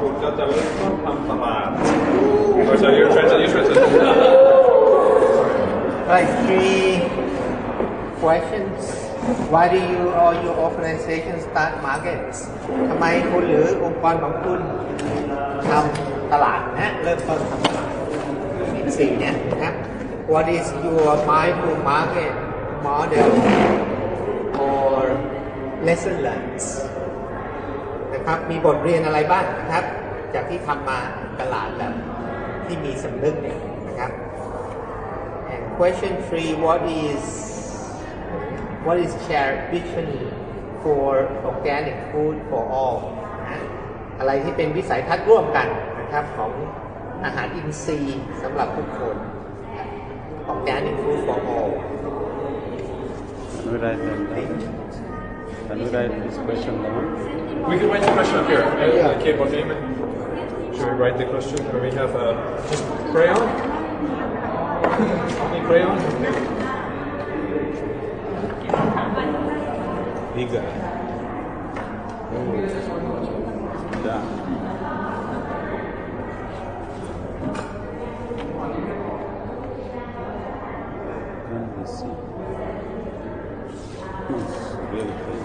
คุณก็จะเริ่มต้นทำตลาด So you're translating. Right, 3 questions. Why do you or your organization start markets? ทำไมคุณหรือองค์กรของคุณทำตลาดนะเริ่มต้นทำตลาด4เนี่ยนะครับ What is your micro market model or lesson learned นะครับมีบทเรียนอะไรบ้างนะครับจากที่ทำมาตลาดแบบที่มีสำนึกเนี่ยนะครับ And question 3 what is shared vision for organic food for all นะอะไรที่เป็นวิสัยทัศน์ร่วมกันนะครับของอาหารอินทรีย์สำหรับทุกคน Organic food for all Can we write this question down? We can write the question up here. Okay, what name? Should we write the question? Or we have just crayon? Any crayon? Bigger. Да. Let me see. It's really clean.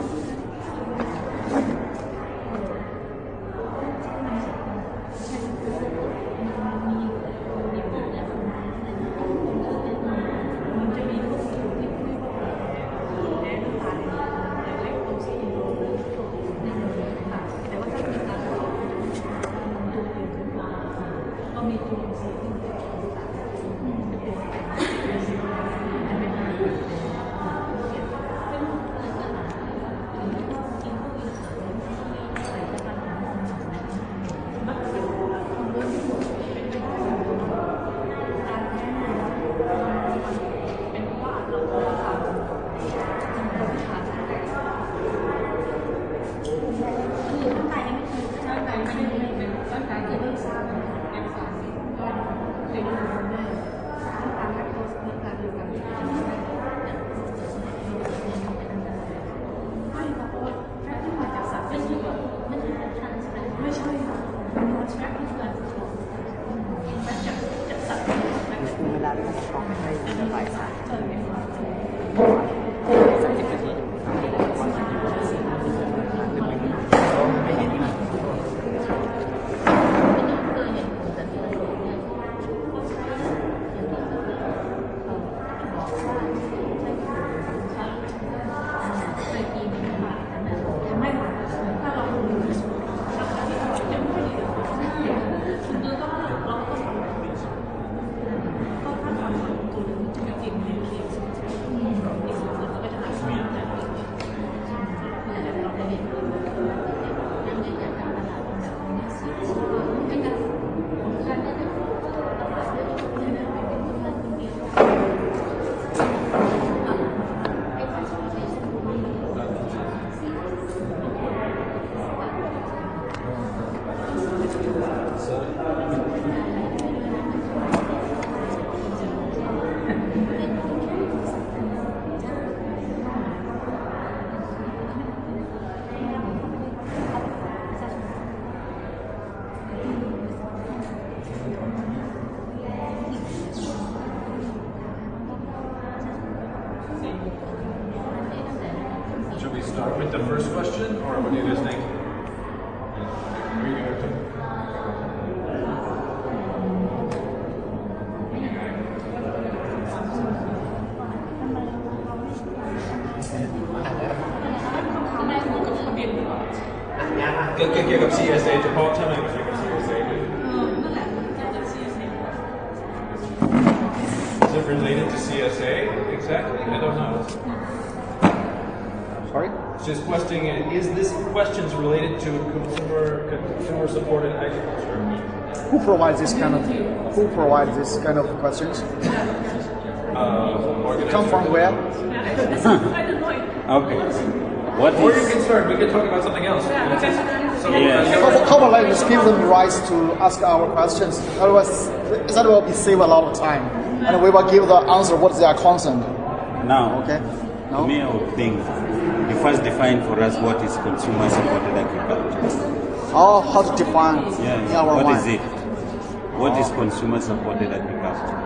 Should we start with the first question, or what do you guys think? Are you going to?เกี่ยวกับ CSA เฉพาะใช่ไหมเกี่ยวกับ CSA นั่นแหละเกี่ยวกับ CSA Is it related to CSA exactly? I don't know. Sorry? Just questioning, is this questions related to consumer supported agriculture? Who provides this kind of questions? Come from where? Okay. What Or is... you can start, we can talk about something else. Come on, let's give them rights to ask our questions. Otherwise, that will be save a lot of time. And we will give the answer what they are concerned. Now, Okay? No? to me, I would think you first define for us what is consumer supported agriculture. or how to define Yeah. in our What mind. is it? What is consumer supported agriculture?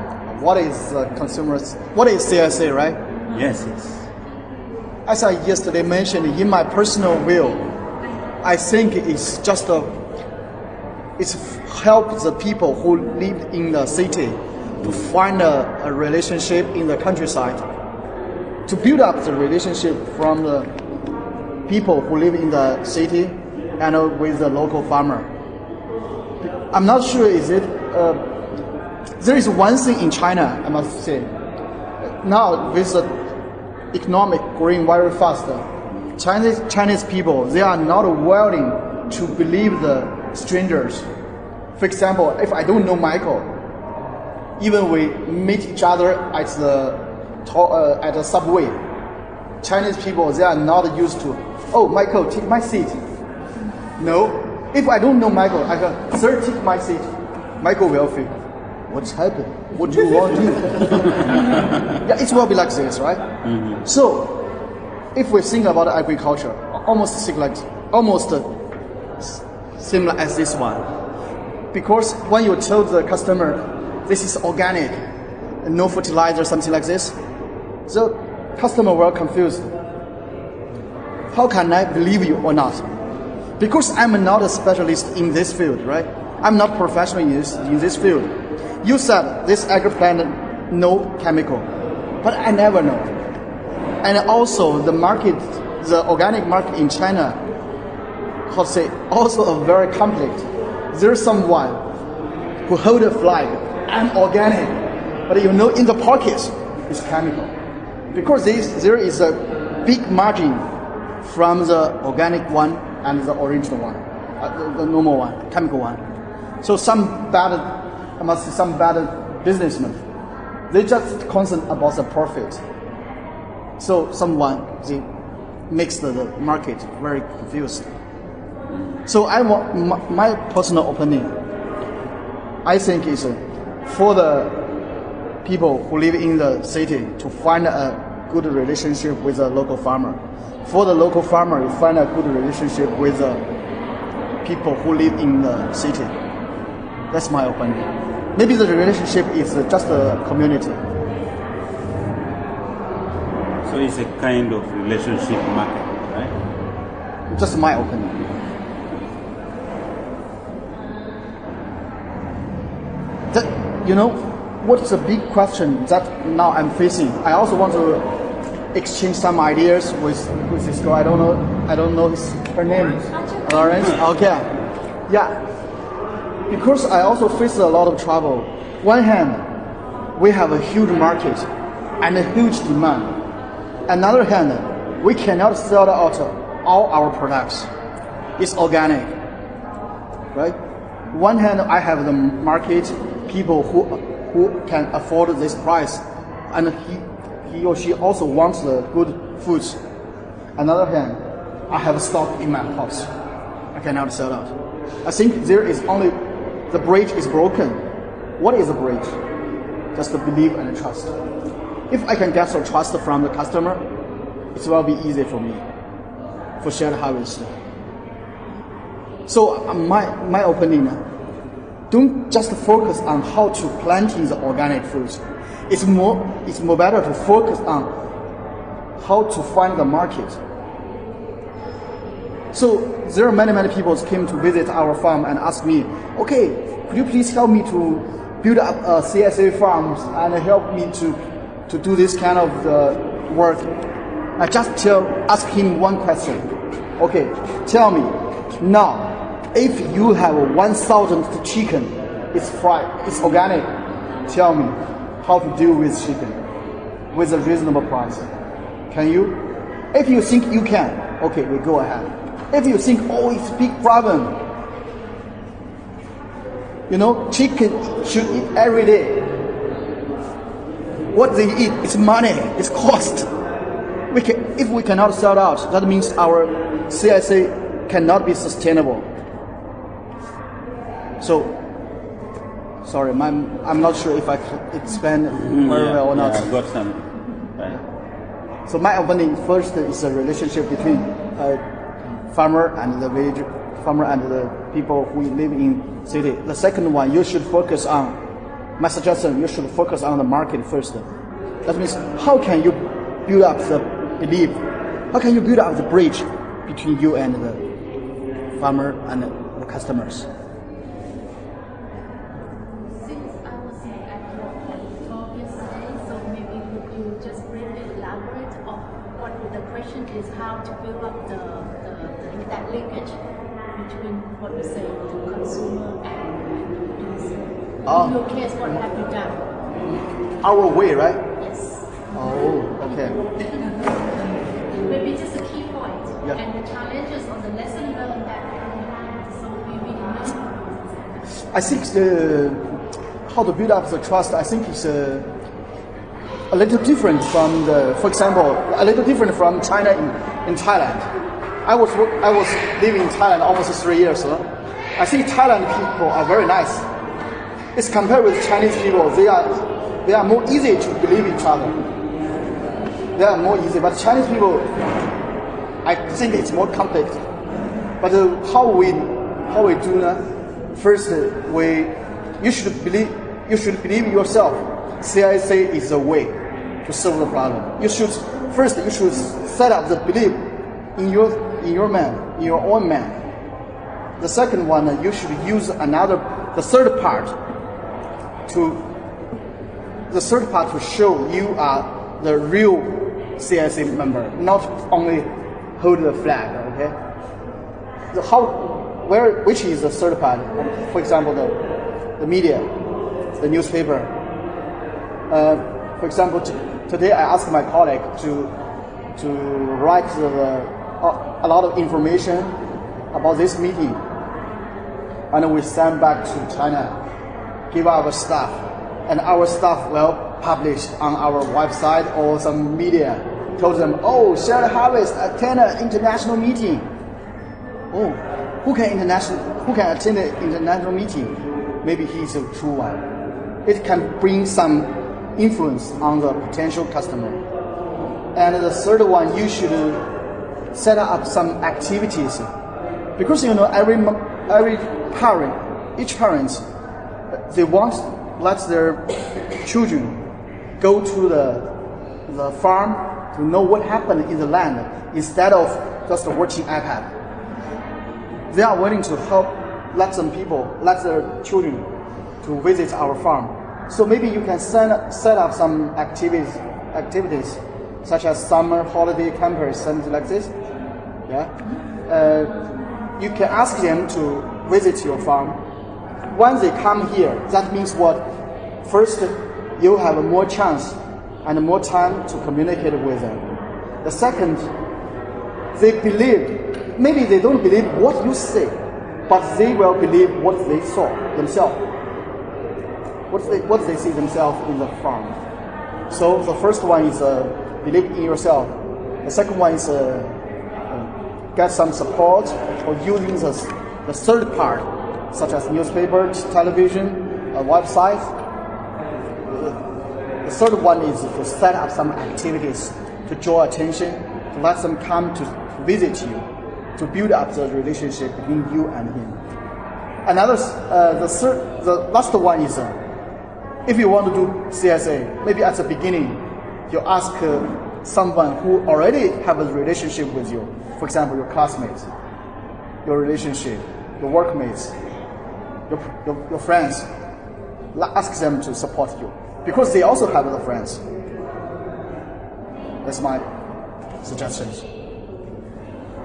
What is consumers? What is CSA, right? Yes, yes. As I yesterday mentioned, in my personal view, I think it's just it's help the people who live in the city to find a relationship in the countryside, to build up the relationship from the people who live in the city and with the local farmer. I'm not sure is it. There is one thing in China, I must say. Now with the economic growing very fast, Chinese people, they are not willing to believe the strangers. For example, if I don't know Michael, even we meet each other at the subway, Chinese people, they are not used to, oh, Michael, take my seat. No, if I don't know Michael, I go, sir, take my seat. Michael will feel, what's happened? What do you want to do? Yeah, it will be like this, right? Mm-hmm. So, if we think about agriculture, almost similar as this one. Because when you tell the customer this is organic, no fertilizer, something like this, the customer will confused. How can I believe you or not? Because I'm not a specialist in this field, right? I'm not professional in this field. You said this agri plant no chemical, but I never know. And also the market, the organic market in China, how to say, also a very complex. There's someone who hold a flag, I'm organic, but you know in the pocket it's chemical. Because there is a big margin from the organic one and the original one, the normal one, chemical one. So some bad businessmen, they just concerned about the profit. So they makes the market very confused. So I want my personal opinion. I think is for the people who live in the city to find a good relationship with the local farmer. For the local farmer, you find a good relationship with the people who live in the city. That's my opinion. Maybe the relationship is just a community. So it's a kind of relationship market, right? Just my opinion. That, you know, what's the big question that now I'm facing? I also want to exchange some ideas with this girl. I don't know her name. Lawrence. Okay. Yeah. Because I also face a lot of trouble. One hand, we have a huge market and a huge demand. Another hand, we cannot sell out all our products. It's organic, right? One hand, I have the market, people who can afford this price, and he or she also wants the good foods. Another hand, I have stock in my house. I cannot sell out. I think there is only, the bridge is broken. What is a bridge? Just the belief and trust. If I can get some trust from the customer, it will be easy for me for shared harvest. So my opinion, don't just focus on how to planting the organic foods. It's more better to focus on how to find the market. So there are many people came to visit our farm and ask me, okay, could you please help me to build up CSA farms and help me to do this kind of work? I just ask him one question. Okay, tell me, now, if you have 1,000 chicken, it's fried, it's organic, tell me how to deal with chicken with a reasonable price. Can you? If you think you can, okay, we go ahead. If you think, oh, it's a big problem, you know, chicken should eat every day. What they eat, it's money, it's cost. If we cannot sell out, that means our CSA cannot be sustainable. So, sorry, I'm not sure if I can explain very well or not. Yeah, I've got some. Right. So my opinion first is a relationship between farmer and the village, farmer and the people who live in city. The second one, you should focus on, my suggestion, you should focus on the market first. That means how can you build up the belief? How can you build up the bridge between you and the farmer and the customers? Since I was at your talk yesterday, so maybe could you just briefly elaborate on what the question is, how to build up that linkage between what you say, the consumer and the producer. In your case, what have you done? Our way, right? Yes. Oh, okay. Maybe just a key point Yeah. and the challenges or the lesson learned that so we really know. I think how to build up the trust, I think is a little different from for example, a little different from China in Thailand. I was living in Thailand almost 3 years. I think Thailand people are very nice. It's compared with Chinese people, they are more easy to believe each other. They are more easy, but Chinese people, I think it's more complex. But how we do that? First, you should believe yourself. CSA is the way to solve the problem. You should set up the belief in your own man. The second one, you should use the third part to show you are the real CSA member, not only hold the flag. Okay. Which is the third part? For example, the media, the newspaper. For example, today I asked my colleague to write a lot of information about this meeting, and we send back to China, give our staff, and our staff will publish on our website or some media. Told them, oh, Shared Harvest attend an international meeting. Oh, who can attend an international meeting? Maybe he's a true one. It can bring some influence on the potential customer. And the third one, you should set up some activities, because each parent, they want let their children go to the farm to know what happened in the land instead of just watching iPad. They are willing to help, let their children to visit our farm. So maybe you can set up some activities such as summer holiday campers, something like this. Yeah. You can ask them to visit your farm. Once they come here, that means what? First, you have more chance and more time to communicate with them. The second, they believe. Maybe they don't believe what you say, but they will believe what they saw themselves. What they see themselves in the farm. So the first one is believe in yourself. The second one is get some support or using the third part, such as newspaper, television, a website. The third one is to set up some activities to draw attention, to let them come to visit you, to build up the relationship between you and him. The last one is if you want to do CSA, maybe at the beginning, you ask someone who already have a relationship with you. For example, your classmates, your relationship, your workmates, your friends. Ask them to support you because they also have the friends. That's my suggestions.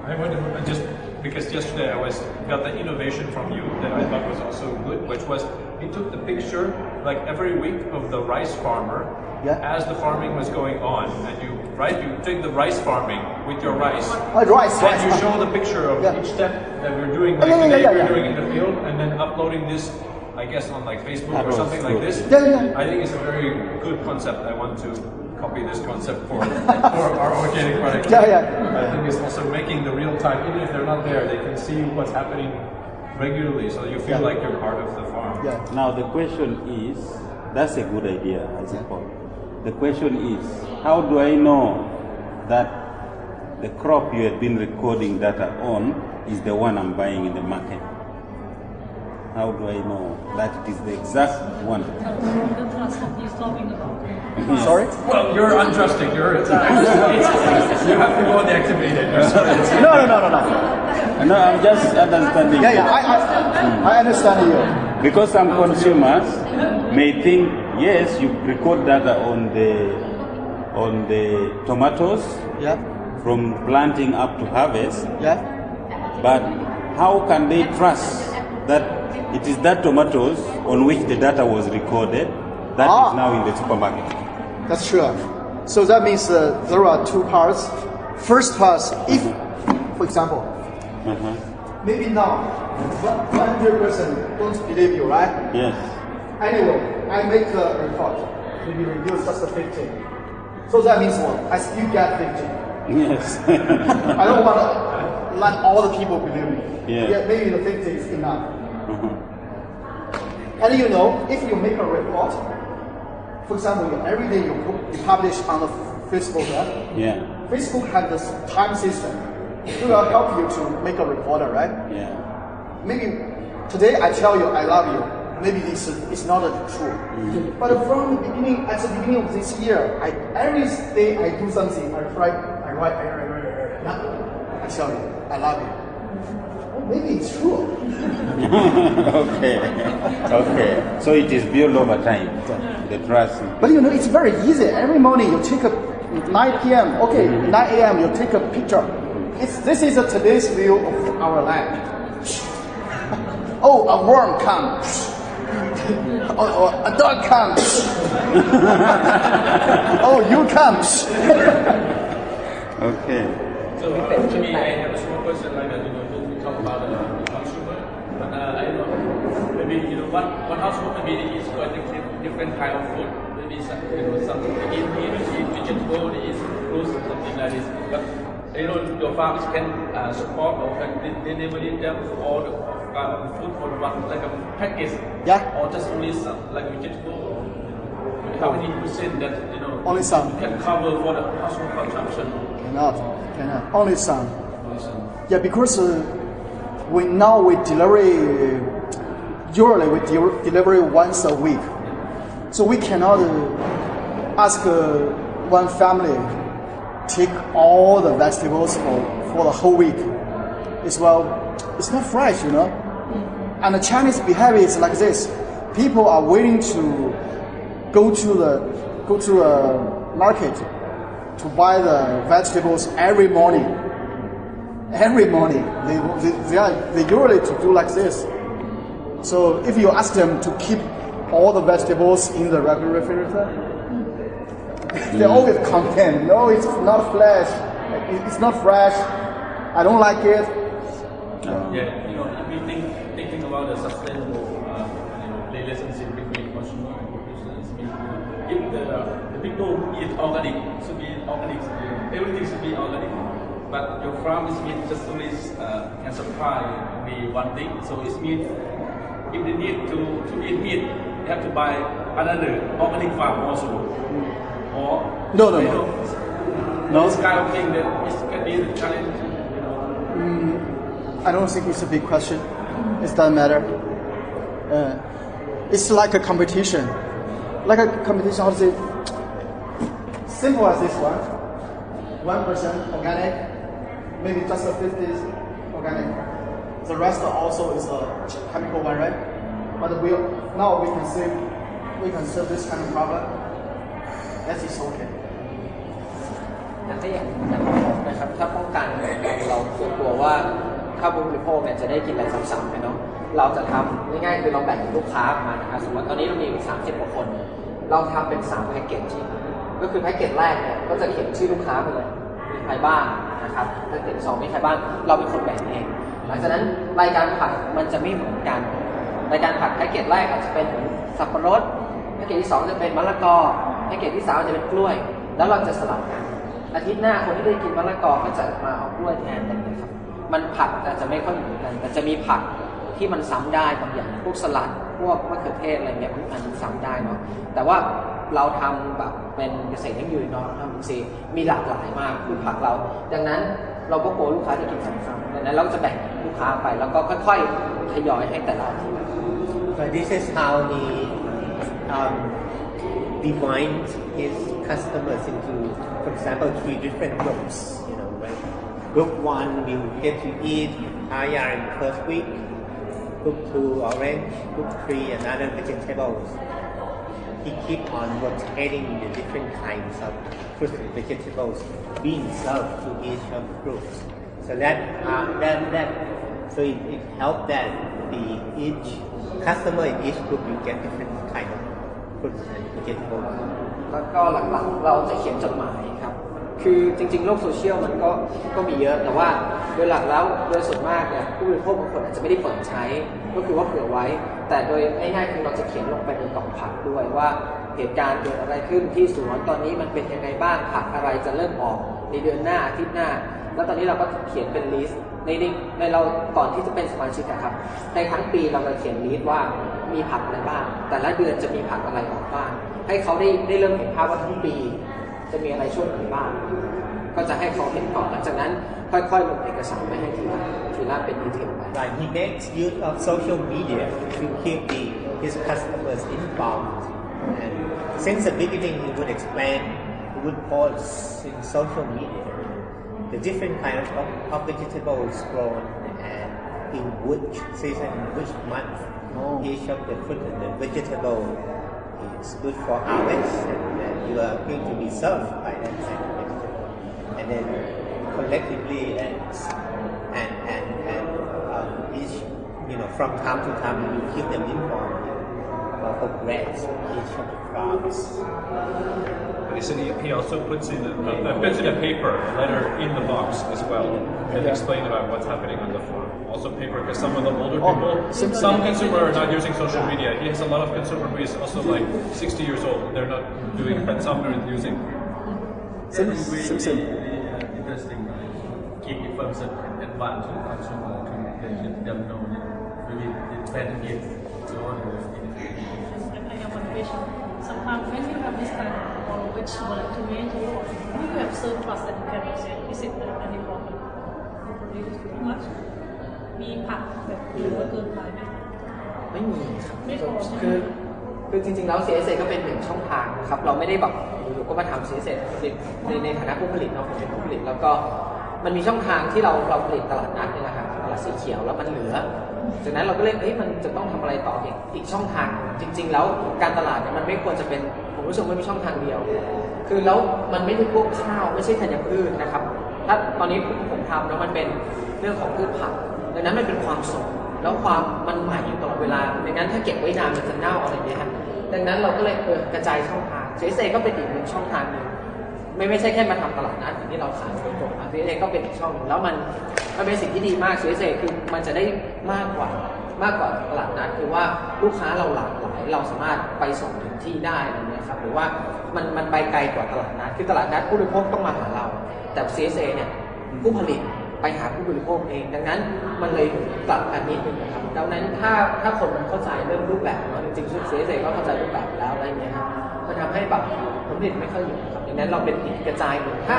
I wonder, just because yesterday I got the innovation from you that I thought was also good, which was you took the picture like every week of the rice farmer as the farming was going on, and you take the rice farming with your rice, and you show the picture of each step that we're doing, like today we're doing in the field, and then uploading this, I guess, on like Facebook or something like this. I think it's a very good concept. I want to copy this concept for our organic product. I think it's also making the real time, even if they're not there, they can see what's happening regularly, so you feel like you're part of the farm. Now the question is, that's a good idea, I suppose. The question is, how do I know that the crop you have been recording data on is the one I'm buying in the market? How do I know that it is the exact one? The trust that he's talking about. Sorry? Well, you're untrusting. You have to go deactivated. No. No, I'm just understanding. I understand you. Because some consumers may think, yes, you record data on the tomatoes Yeah. from planting up to harvest, Yeah. but how can they trust that it is that tomatoes on which the data was recorded that is now in the supermarket? That's true. So that means there are two parts. First part, if, for example, maybe now 100% don't believe you, right? Yes. Anyway, I make a report. Maybe reduce just 50. So that means what? I still get 50. Yes. I don't want to let all the people believe me. Yeah. Maybe the 50 is enough. And you know, if you make a report, for example, every day you publish on the Facebook, right? Yeah. Facebook has this time system. It will help you to make a report, right? Yeah. Maybe today I tell you I love you. Maybe this is not true. But from the beginning, at the beginning of this year, every day I do something. I write. I tell you I love you. Oh, maybe it's true. Okay. So it is built over time. The trust. But you know, it's very easy. Every morning you take a 9 p.m. Okay, 9 a.m. you take a picture. This is today's view of our land. Oh, a worm comes. Oh, a dog comes. Oh, you comes. Okay. So maybe I have a small question like that. We talk about the consumer, but I don't know. Maybe one household maybe is quite different kind of food. Maybe some eat vegetable, they eat fruits, something like this. But your farms can support or can deliver them all the food for one like a package. Yeah. Or just only some like vegetable. How many percent that Only some. can cover for the household consumption? Cannot. Only some. Yeah, because we deliver usually we deliver once a week, so we cannot ask one family take all the vegetables for the whole week. It's not fresh, And the Chinese behavior is like this: people are willing to go to a market to buy the vegetables every morning. Every morning, they usually to do like this. So if you ask them to keep all the vegetables in the regular refrigerator, they always complain. No, it's not fresh. It's not fresh. I don't like it. If we thinking about the sustainable relationship between consumer and producers, if the people eat organic, should be organic. Everything should be organic. But your farm is mean just only can supply only one thing. So it means if they need to eat meat, they have to buy another organic farm also. Or No. This kind of thing that can be a challenge. I don't think it's a big question. It doesn't matter. It's like a competition. How to say? Simple as this one. 1% organic, maybe just 50 is organic. The rest also is a chemical one, right? But now we can serve this kind of product. That is okay. อย่างนะครับถ้าป้องกันเรากลัวว่าถ้าผู้บริโภคเนี่ยจะได้กินอะไรซ้ำๆกันเนาะเราจะทำง่ายๆคือเราแบ่งลูกค้ามานะครับสมมติตอนนี้เรามีอยู่30กว่าคนเราทำเป็น3แพ็กเกจก็คือแพ็กเกจแรกเนี่ยก็จะเขียนชื่อลูกค้าไปเลยมีใครบ้างนะครับแพ็กเกจ2มีใครบ้างเราเป็นคนแบ่งเองหลังจากนั้นรายการผักมันจะไม่เหมือนกันรายการผักแพ็กเกจแรกอาจจะเป็นสับปะรดแพ็กเกจที่2จะเป็นมะละกอแพ็กเกจที่3จะเป็นกล้วยแล้วเราจะสลับกันอาทิตย์หน้าคนที่ได้กินมะละกอก็จะมาเอากล้วยแทนกันนะครับมันผักแต่จะไม่ค่อยเหมือนกันแต่จะมีผักที่มันซ้ำได้บางอย่างพวกสลัดพวกมะเขือเทศอะไรเงี้ยมันซ้ำได้เนาะแต่ว่าเราทำแบบเป็นเกษตรยั่งยืนเนาะทำซีมีหลากหลายมากคือผักเราดังนั้นเราก็กลัวลูกค้าจะกินซ้ำๆดังนั้นเราจะแบ่งลู ลูกค้าไปแล้วก็ค่อยๆทยอยให้แต่ละที So this is how he divided his customers into, for example, 3 different groups. You know, right? Group 1 will get to eat papaya in the first week. Group 2 orange. Group 3 another vegetables. He keep on rotating the different kinds of fruits and vegetables being served to each of the groups. So so it helped that each customer in each group will get different kind of fruits and vegetables. แล้วก็หลักๆเราจะเขียนจดหมายครับคือจริงๆโลกโซเชียลมันก็มีเยอะแต่ว่าโดยหลักแล้วโดยส่วนมากเนี่ยผู้บริโภคบางคนอาจจะไม่ได้เปิดใช้ก็คือว่าเผื่อไว้แต่โดยง่ายๆคือเราจะเขียนลงไปในกล่องผักด้วยว่าเหตุการณ์เกิดอะไรขึ้นที่สวนตอนนี้มันเป็นยังไงบ้างผักอะไรจะเริ่มออกในเดือนหน้าอาทิตย์หน้าแล้วตอนนี้เราก็เขียนเป็นลิสต์ในเราก่อนที่จะเป็นสมาชิกครับในทั้งปีเราจะเขียนลิสต์ว่ามีผักอะไรบ้างแต่ละเดือนจะมีผักอะไรออกบ้างให้เขาได้เริ่มเห็นภาพว่าทั้งปีจะมีอะไรช่วงไหนบ้างก็จะให้เขาเห็นก่อนหลังจากนั้นค่อยๆลงเอกสารไปให้ทีละเป็นดีเทลไป Right. He makes use of social media to keep his customers informed. And since the beginning, he would explain, he would post in social media the different kinds of vegetables grown and in which season, which month, each of the fruit and the vegetable is good for harvest, and you are going to be served by that kind of vegetable. And then collectively and each, from time to time, you keep them informed of progress each of the crops. But he said he also puts in a paper letter in the box as well and explain about what's happening on the farm. Also paper because some of the older people, some consumer are not using social media. He has a lot of consumer who is also like 60 years old. They're not doing it, but some are using. Simpson. Interesting. Keep information in advance to consumer to let them know really the benefit to all the I have one question. Sometimes when you have this kind of vegetable tomato, do you have surplus that you can sell? Is it any problem? You produce too much? มีผักแบบเยอะเกินไปไหม ไม่มีคือจริงๆแล้ว CSA ก็เป็นหนึ่งช่องทางนะครับเราไม่ได้แบบอยู่ก็มาทำ CSA ในฐานะผู้ผลิตเนาะผมเป็นผู้ผลิตแล้วก็มันมีช่องทางที่เราผลิตตลาดนัดนี่แหละครับตลาดสีเขียวแล้วมันเหลือจากนั้นเราก็เลยมันจะต้องทำอะไรต่ออีกช่องทางจริงๆแล้วการตลาดเนี่ยมันไม่ควรจะเป็นผมรู้สึกว่ามีช่องทางเดียวคือแล้วมันไม่ใช่พวกข้าวไม่ใช่ธัญพืชนะครับถ้าตอนนี้ผมทำแล้วมันเป็นเรื่องของพืชผักดังนั้นมันเป็นความสดแล้วความมันใหม่อยู่ตลอดเวลาดังนั้นถ้าเก็บไว้นานมันจะเน่าอะไรอย่างเงี้ยครับดังนั้นเราก็เลยกระจายช่องทาง CSA ก็เป็นอีกหนึ่งช่องทางนึงไม่ใช่แค่มาทำตลาดนัดอย่างที่เราขายโดยตรง CSA ก็เป็นอีกช่องนึงแล้วมันเป็นสิ่งที่ดีมาก CSA คือมันจะได้มากกว่าตลาดนัดคือว่าลูกค้าเราหลากหลายเราสามารถไปส่งถึงที่ได้อะไรเงี้ยครับหรือว่ามันไปไกลกว่าตลาดนัดคือตลาดนัดผู้บริโภคต้องมาหาเราแต่ CSA เนี่ยผู้ผลิตไปหาผู้บริโภคเองดังนั้นมันเลยกลับกันนิดนึงนะครับดังนั้นถ้าคนมันเข้าใจเรื่องรูปแบบเนาะจริงๆCSA ก็เข้าใจรูปแบบแล้วอะไรเงี้ยครับมันทำให้แบบผลผลิตไม่ค่อยอยู่ครับดังนั้นเราเป็นกระจายเหมือนถ้า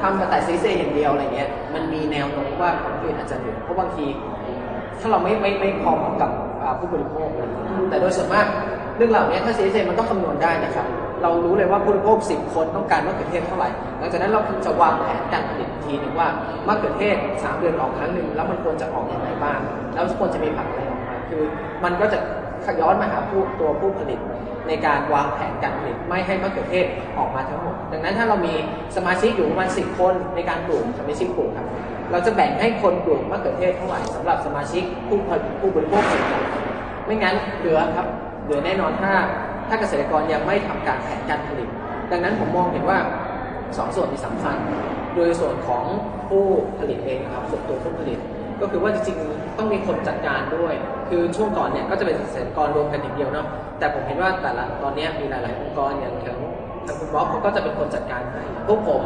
ทำแต่CSAอย่างเดียวอะไรเงี้ยมันมีแนวโน้มว่าผลผลิตอาจจะเหลือเพราะบางทีถ้าเราไม่พอกับผู้บริโภคแต่โดยส่วนมากเรื่องเหล่านี้ถ้าCSAมันต้องคำนวณได้นะครับเรารู้เลยว่าผู้บริโภค10 คนต้องการมะเขือเทศเท่าไหร่หลังจากนั้นเราจะวางแผนการผลิตทีนึงว่ามะเขือเทศ3 เดือนออกครั้งหนึ่งแล้วมันควรจะออกอย่างไรบ้างแล้วควรจะมีผักอะไรออกมาคือมันก็จะย้อนมาหาผู้ผลิตในการวางแผนการผลิตไม่ให้มะเขือเทศออกมาทั้งหมดดังนั้นถ้าเรามีสมาชิกอยู่ประมาณ10 คนในการปลูกสมาชิกปลูกครับเราจะแบ่งให้คนปลูกมะเขือเทศเท่าไหร่สำหรับสมาชิกผู้บริโภคส่วนใหญ่ไม่งั้นเหลือแน่นอนถ้าเกษตรกรยังไม่ทำการแผนการผลิตดังนั้นผมมองเห็นว่า2 ส่วนที่สำคัญโดยส่วนของผู้ผลิตเองนะครับส่วนตัวผู้ผลิตก็คือว่าจริงๆต้องมีคนจัดการด้วยคือช่วงก่อนเนี่ยก็จะเป็นเกษตรกรรวมกันอย่างเดียวเนาะแต่ผมเห็นว่าตอนนี้มีหลายๆองค์กรอย่างทางคุณบ๊อบเขาก็จะเป็นคนจัดการให้พวกผม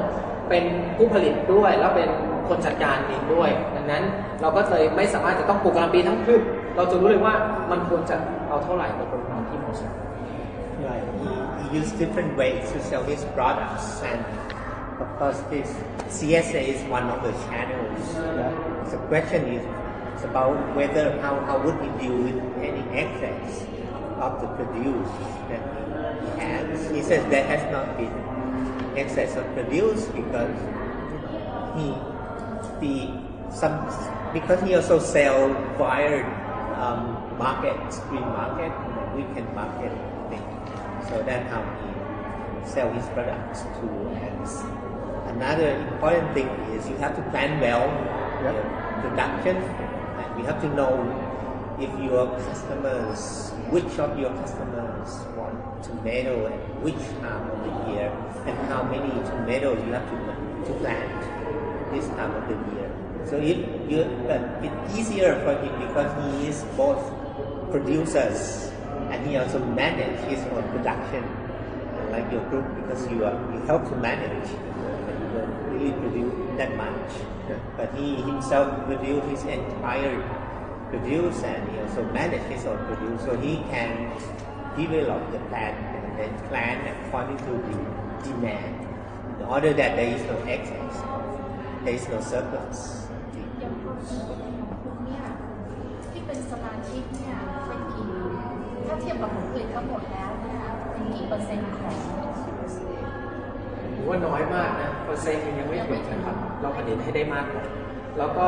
เป็นผู้ผลิตด้วยแล้วเป็นคนจัดการเองด้วยดังนั้นเราก็เลยไม่สามารถจะต้องปลูกกะหล่ำปีทั้งพืชเราจะรู้เลยว่ามันควรจะเอาเท่าไหร่ในปริมาณที่เหมาะสม Right. He used different ways to sell his products, and of course, this CSA is one of the channels. The question is, It's about whether how would he deal with any excess of the produce that he has. He says there has not been excess of produce because because he also sell via market, street market, weekend market thing. So that's how he sell his products to us. Another important thing is you have to plan well your production, and you have to know if your customers, which of your customers want tomato and which time of the year, and how many tomatoes you have to plant this time of the year. So it's easier for him because he is both producers and he also manage his own production, like your group, because you help to manage. You don't really produce that much, but he himself produce his entire produce and he also manage his own produce, so he can develop the plan and then plan according to the demand in order that there is no excess, there is no surplus. อย่างคนของคุณเนี่ยที่เป็นสมาชิกเนี่ยเป็นกี่ถ้าเทียบกับผลผลิตทั้งหมดแล้วเนี่ยเป็นกี่เปอร์เซ็นต์ของ ผมว่าน้อยมากนะเปอร์เซ็นต์ยังไม่ถึงนะครับเราผลิตให้ได้มากกว่าแล้วก็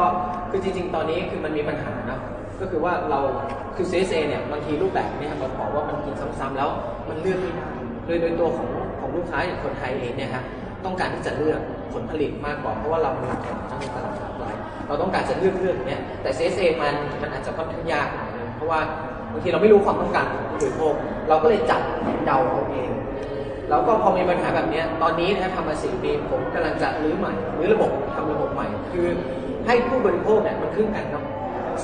คือจริงๆตอนนี้คือมันมีปัญหานะก็คือว่าเราคือ CSA เนี่ยบางทีรูปแบบเนี่ยเราบอกว่ามันกินซ้ำๆแล้วมันเลือกไม่ได้โดยตัวของลูกค้าอย่างคนไทยเองเนี่ยครับต้องการที่จะเลือกผลผลิตมากกว่าเพราะว่าเรามีแข่งทั้งตลาดหลากหลายเราต้องการจะเลือกเนี่ยแต่ CSA มันอาจจะค่อนข้างยากหน่อยนึงเพราะว่าบางทีเราไม่รู้ความต้องการของผู้บริโภคเราก็เลยจับเดาเอาเองแล้วก็พอมีปัญหาแบบนี้ตอนนี้นะทำมา4 ปีผมกำลังจะรื้อใหม่รื้อระบบทำระบบใหม่คือให้ผู้บริโภคเนี่ยมันครึ่งกันครับ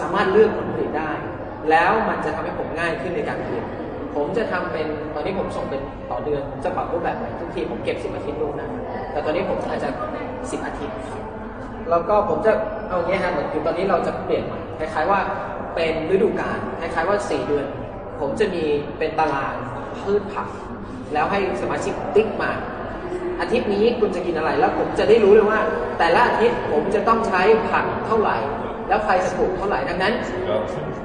สามารถเลือกผลผลิตได้แล้วมันจะทำให้ผมง่ายขึ้นในการผลิตผมจะทำเป็นตอนนี้ผมส่งเป็นต่อเดือนผมจะปรับรูปแบบใหม่ทุกทีผมเก็บ10 อาทิตย์ล่วงหน้าแต่ตอนนี้ผมอาจจะ10 อาทิตย์ครับแล้วก็ผมจะเอาอย่างนี้ฮะเหมือนคือตอนนี้เราจะเปลี่ยนใหม่คล้ายๆว่าเป็นฤดูกาลคล้ายๆว่า4 เดือนผมจะมีเป็นตารางพืชผักแล้วให้สมาชิกติ๊กมาอาทิตย์นี้คุณจะกินอะไรแล้วผมจะได้รู้เลยว่าแต่ละอาทิตย์ผมจะต้องใช้ผักเท่าไหร่แล้วใครจะปลูกเท่าไหร่ดังนั้น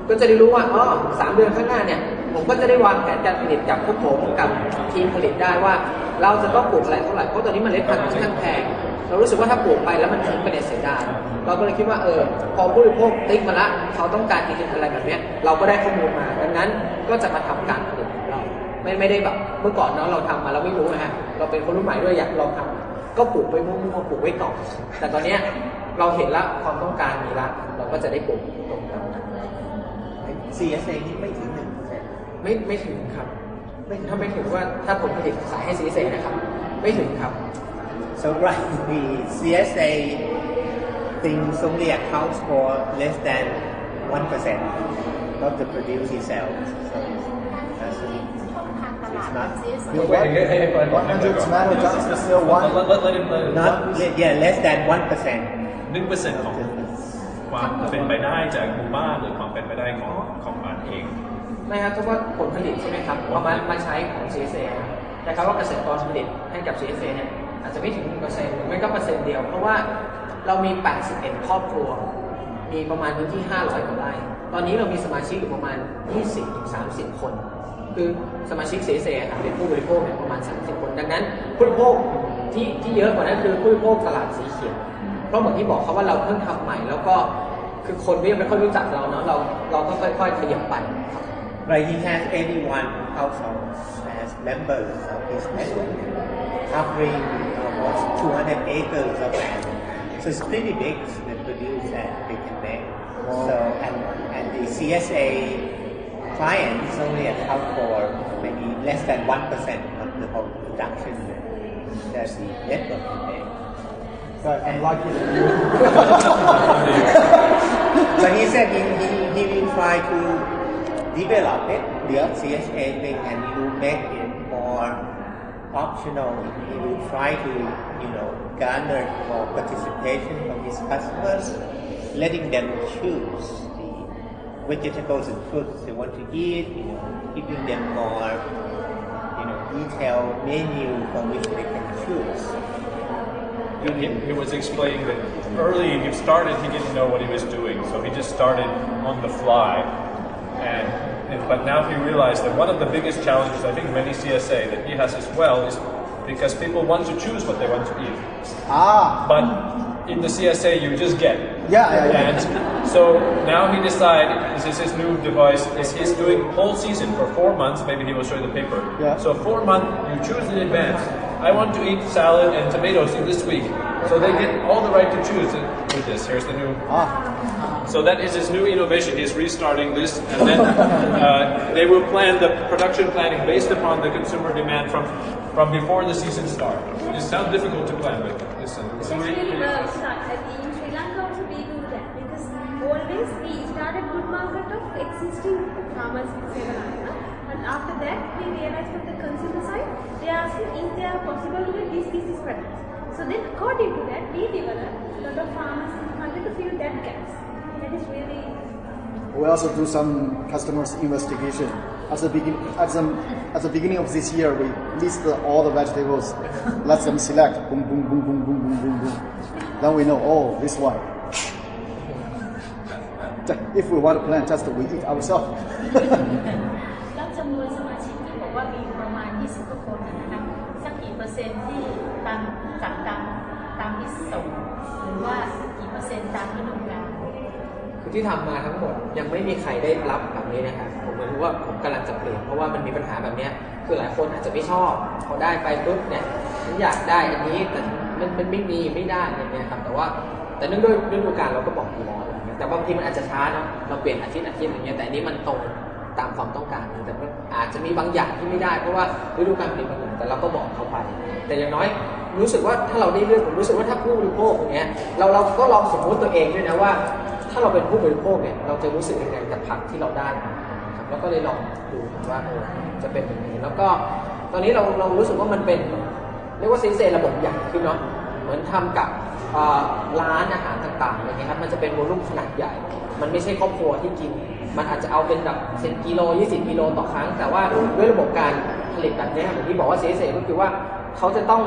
ก็จะได้รู้ว่า3 เดือนข้างหน้าเนี่ยผมก็จะได้วางแผนการผลิตกับพวกผมกับทีมผลิตได้ว่าเราจะต้องปลูกอะไรเท่าไหร่เพราะตอนนี้เมล็ดพันธุ์ค่อนข้างแพงเรารู้สึกว่าถ้าปลูกไปแล้วมันทิ้งไปเนี่ยเสียดายเราก็เลยคิดว่าพอผู้บริโภคติ๊กมาละเขาต้องการกินอะไรแบบนี้เราก็ได้ข้อมูลมาดังนั้นก็จะมาทำการผลิตของเราไม่ได้แบบเมื่อก่อนเนาะเราทำมาเราไม่รู้นะฮะเราเป็นคนรุ่นใหม่ด้วยอยากลองทำก็ปลูกไปมั่วๆปลูกไว้ก่อนแต่ตอนนี้เราเห็นละความต้องการมีละเราก็จะได้ปลูกตรงนั้น CSA นี่ไม่ถึง 1%ไม่ถึงครับถ้าไม่ถึงว่าถ้าผลผลิตขายให้ CSA นะครับไม่ถึงครับ So right, the CSA things only accounts for less than 1% of the produce he sells. So it's not. Less than 1%. ของความเป็นไปได้จากหมู่บ้านหรือความเป็นไปได้ของบ้านเองไม่ครับเพราะว่าผลผลิตใช่ไหมครับเอามาใช้ของ CSA แต่คำว่าเกษตรกรผลิตให้กับ CSA เนี่ยอาจจะไม่ถึง 1% หรือไม่ก็%เดียวเพราะว่าเรามี81ครอบครัวมีประมาณพื้นที่500 กว่าไร่ตอนนี้เรามีสมาชิกอยู่ประมาณ 20-30 คนคือสมาชิก CSA เป็นผู้บริโภคเนี่ยประมาณ30 คนดังนั้นผู้บริโภคที่เยอะกว่านั้นคือผู้บริโภคตลาดสีเขียวเพราะเหมือนที่บอกเขาว่าเราเพิ่งทำใหม่แล้วก็คือคนก็ยังไม่ค่อยรู้จักเราเนาะเราก็ค่อยๆขยับไป Right, he has 81 households as members of his network, covering almost 200 acres of land. So it's pretty big, the produce that they can make. So and the CSA clients only account for maybe less than 1% of the whole production that the network can make. So I'm lucky that you. But he said he will try to develop it, the CSA thing, and he will make it more optional. He will try to, garner more participation from his customers, letting them choose the vegetables and fruits they want to eat, giving them more, detailed menu from which they can choose. he was explaining that early he started, he didn't know what he was doing, so he just started on the fly. But now he realized that one of the biggest challenges, I think many CSA that he has as well, is because people want to choose what they want to eat. But in the CSA, you just get. And so now he decided, this is his new device, is he's doing whole season for 4 months, maybe he will show you the paper. So 4 months, you choose in advance. I want to eat salad and tomatoes in this week. So they get all the right to choose with this. Here's the new. So that is his new innovation. He's restarting this, and then they will plan the production planning based upon the consumer demand from before the season starts. It sounds difficult to plan, but listen. It's really works. In Sri Lanka also we do that because always we started good market of existing farmers in Sri Lanka, and after that we realized from the consumer side they are asking is there possible to get these products. So then according to that we develop a lot of farmers in the country to fill that gaps. That is really. We also do some customers investigation. At the beginning of this year, we list all the vegetables, let them select, boom, boom, boom, boom, boom, boom, boom, boom. Then we know, oh, this one. If we want to plant, just we eat ourselves. แล้วจำนวนสมาชิกที่บอกว่ามีประมาณ20 กว่าคนนะคะสักกี่เปอร์เซ็นต์ที่ตามที่ส่งหรือว่ากี่เปอร์เซ็นต์ตามที่โรงงาน คือที่ทำมาทั้งหมดยังไม่มีใครได้รับแบบนี้นะครับผมไม่รู้ว่าผมกำลังจะเปลี่ยนเพราะว่ามันมีปัญหาแบบนี้คือหลายคนอาจจะไม่ชอบพอได้ไปปุ๊บเนี่ยฉันอยากได้อันนี้แต่มันไม่ได้อย่างเงี้ยครับแต่เนื่องด้วยฤดูกาลเราก็บอกอยู่แล้วอะไรเงี้ยแต่บางทีมันอาจจะช้าเนาะเราเปลี่ยนอาทิตย์อย่างเงี้ยแต่อันนี้มันตรงตามความต้องการแต่อาจจะมีบางอย่างที่ไม่ได้เพราะว่าฤดูกาลเปลี่ยนไปแต่เราก็บอกเขาไปแต่อย่างน้อยรู้สึกว่าถ้าเราได้เลือกผมรู้สึกว่าถ้าผู้บริโภคอย่างเงี้ยเราก็ลองสมมติตัวเองด้วยนะว่าถ้าเราเป็นผู้บริโภคเนี่ยเราจะรู้สึกยังไงกับผักที่เราได้ครับแล้วก็เลยลองดูว่าจะเป็นยังไงแล้วก็ตอนนี้เรารู้สึกว่ามันเป็นเรียกว่าซีเซระบบใหญ่ขึ้นเนาะเหมือนทำกับร้านอาหารต่างๆอย่างเงี้ยครับมันจะเป็นวอลุ่มขนาดใหญ่มันไม่ใช่ครอบครัวที่กินมันอาจจะเอาเป็นแบบ10 กิโล 20 กิโลต่อครั้งแต่ว่าด้วยระบบการผลิตแบบนี้อย่างที่บอกว่าซีเซก็คือว่าเขาจะต้อง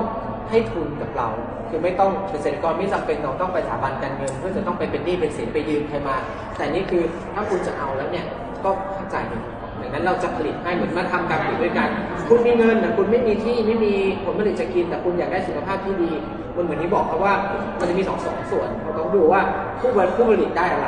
ให้ทุนกับเราคือไม่ต้องเกษตรกรไม่จำเป็นเราต้องไปสถาบันการเงินเพื่อจะต้องไปเป็นหนี้เป็นสินไปยืมใครมาแต่นี่คือถ้าคุณจะเอาแล้วเนี่ยก็จ่ายเงินอย่างนั้นเราจะผลิตให้เหมือนมาทำการผลิตด้วยกันคุณมีเงินนะคุณไม่มีที่ไม่มีผลผลิตจะกินแต่คุณอยากได้สุขภาพที่ดีมันเหมือนที่บอกครับว่ามันจะมีสองส่วนเราต้องดูว่าผู้ผลิตได้อะไร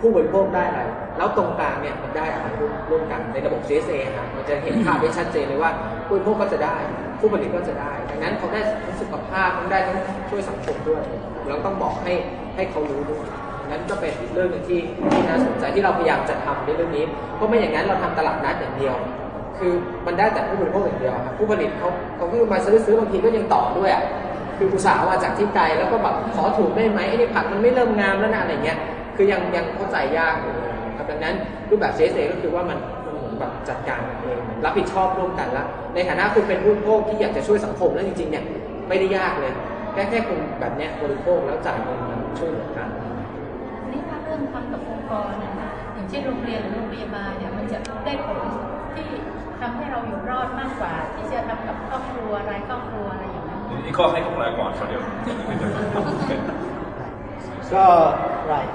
ผู้บริโภคได้อะไรแล้วตรงกลางเนี่ยมันได้อะไรร่วมกันในระบบ CSA ครับมันจะเห็นภาพได้ชัดเจนเลยว่าผู้บริโภคก็จะได้ผู้ผลิตก็จะได้ดังนั้นเขาได้ทั้งสุขภาพทั้งได้ทั้งช่วยสังคมด้วยเราต้องบอกให้เขารู้ด้วยนั้นก็เป็นอีกเรื่องนึงที่น่าสนใจที่เราพยายามจะทำในเรื่องนี้เพราะไม่อย่างนั้นเราทำตลาดนัดอย่างเดียวคือมันได้แต่ผู้บริโภคอย่างเดียวครับผู้ผลิตเขาคือมาซื้อบางทีก็ยังต่อด้วยอ่ะคืออุตสาหมาจากที่ไกลแล้วก็แบบขอถูกได้ไหมไอ้นี่ผักมันไม่เริ่มงามแล้วนะอะไรเงี้ยคือยังเข้าใจยากอยู่ครับดังนั้นรูปแบบ CSA ก็คือว่ามันเหมือนแบบจัดการเองรับผิดชอบร่วมกันแล้วในฐานะคุณเป็นผู้บริโภคที่อยากจะช่วยสังคมแล้วจริงๆเนี่ยไม่ได้ยากเลยแค่คุณแบบเนี้ยบริโภคแล้วจ่ายเงินช่วยเหลือกันนี่ถ้าเริ่มทำกับองค์กรนะคะอย่างเช่นโรงเรียนหรือโรงพยาบาลเนี่ยมันจะได้ผลที่ทำให้เราอยู่รอดมากกว่าที่จะทำกับครอบครัวรายครอบครัวอะไรอย่างนี้อีกข้อให้ของรายก่อนเดี๋ยว ก็ right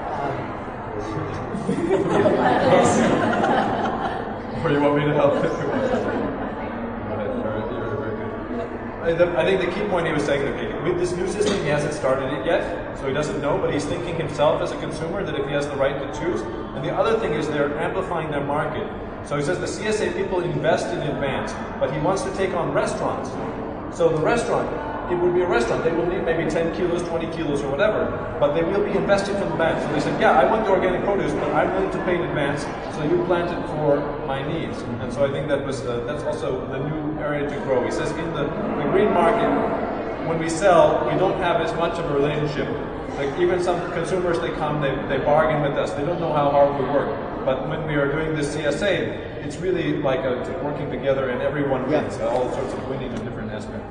Or you want me to help? I think the key point he was saying, okay, with this new system, he hasn't started it yet, so he doesn't know, but he's thinking himself as a consumer that if he has the right to choose. And the other thing is they're amplifying their market. So he says the CSA people invest in advance, but he wants to take on restaurants. So the restaurant, it would be a restaurant. They will need maybe 10 kilos, 20 kilos or whatever, but they will be investing from the back. So they said, yeah, I want the organic produce, but I'm willing to pay in advance, so you plant it for my needs. And so I think that's also the new area to grow. He says in the green market, when we sell, we don't have as much of a relationship. Like even some consumers, they come, they bargain with us. They don't know how hard we work. But when we are doing this CSA, it's really like working together and everyone wins. All sorts of winning in different aspects.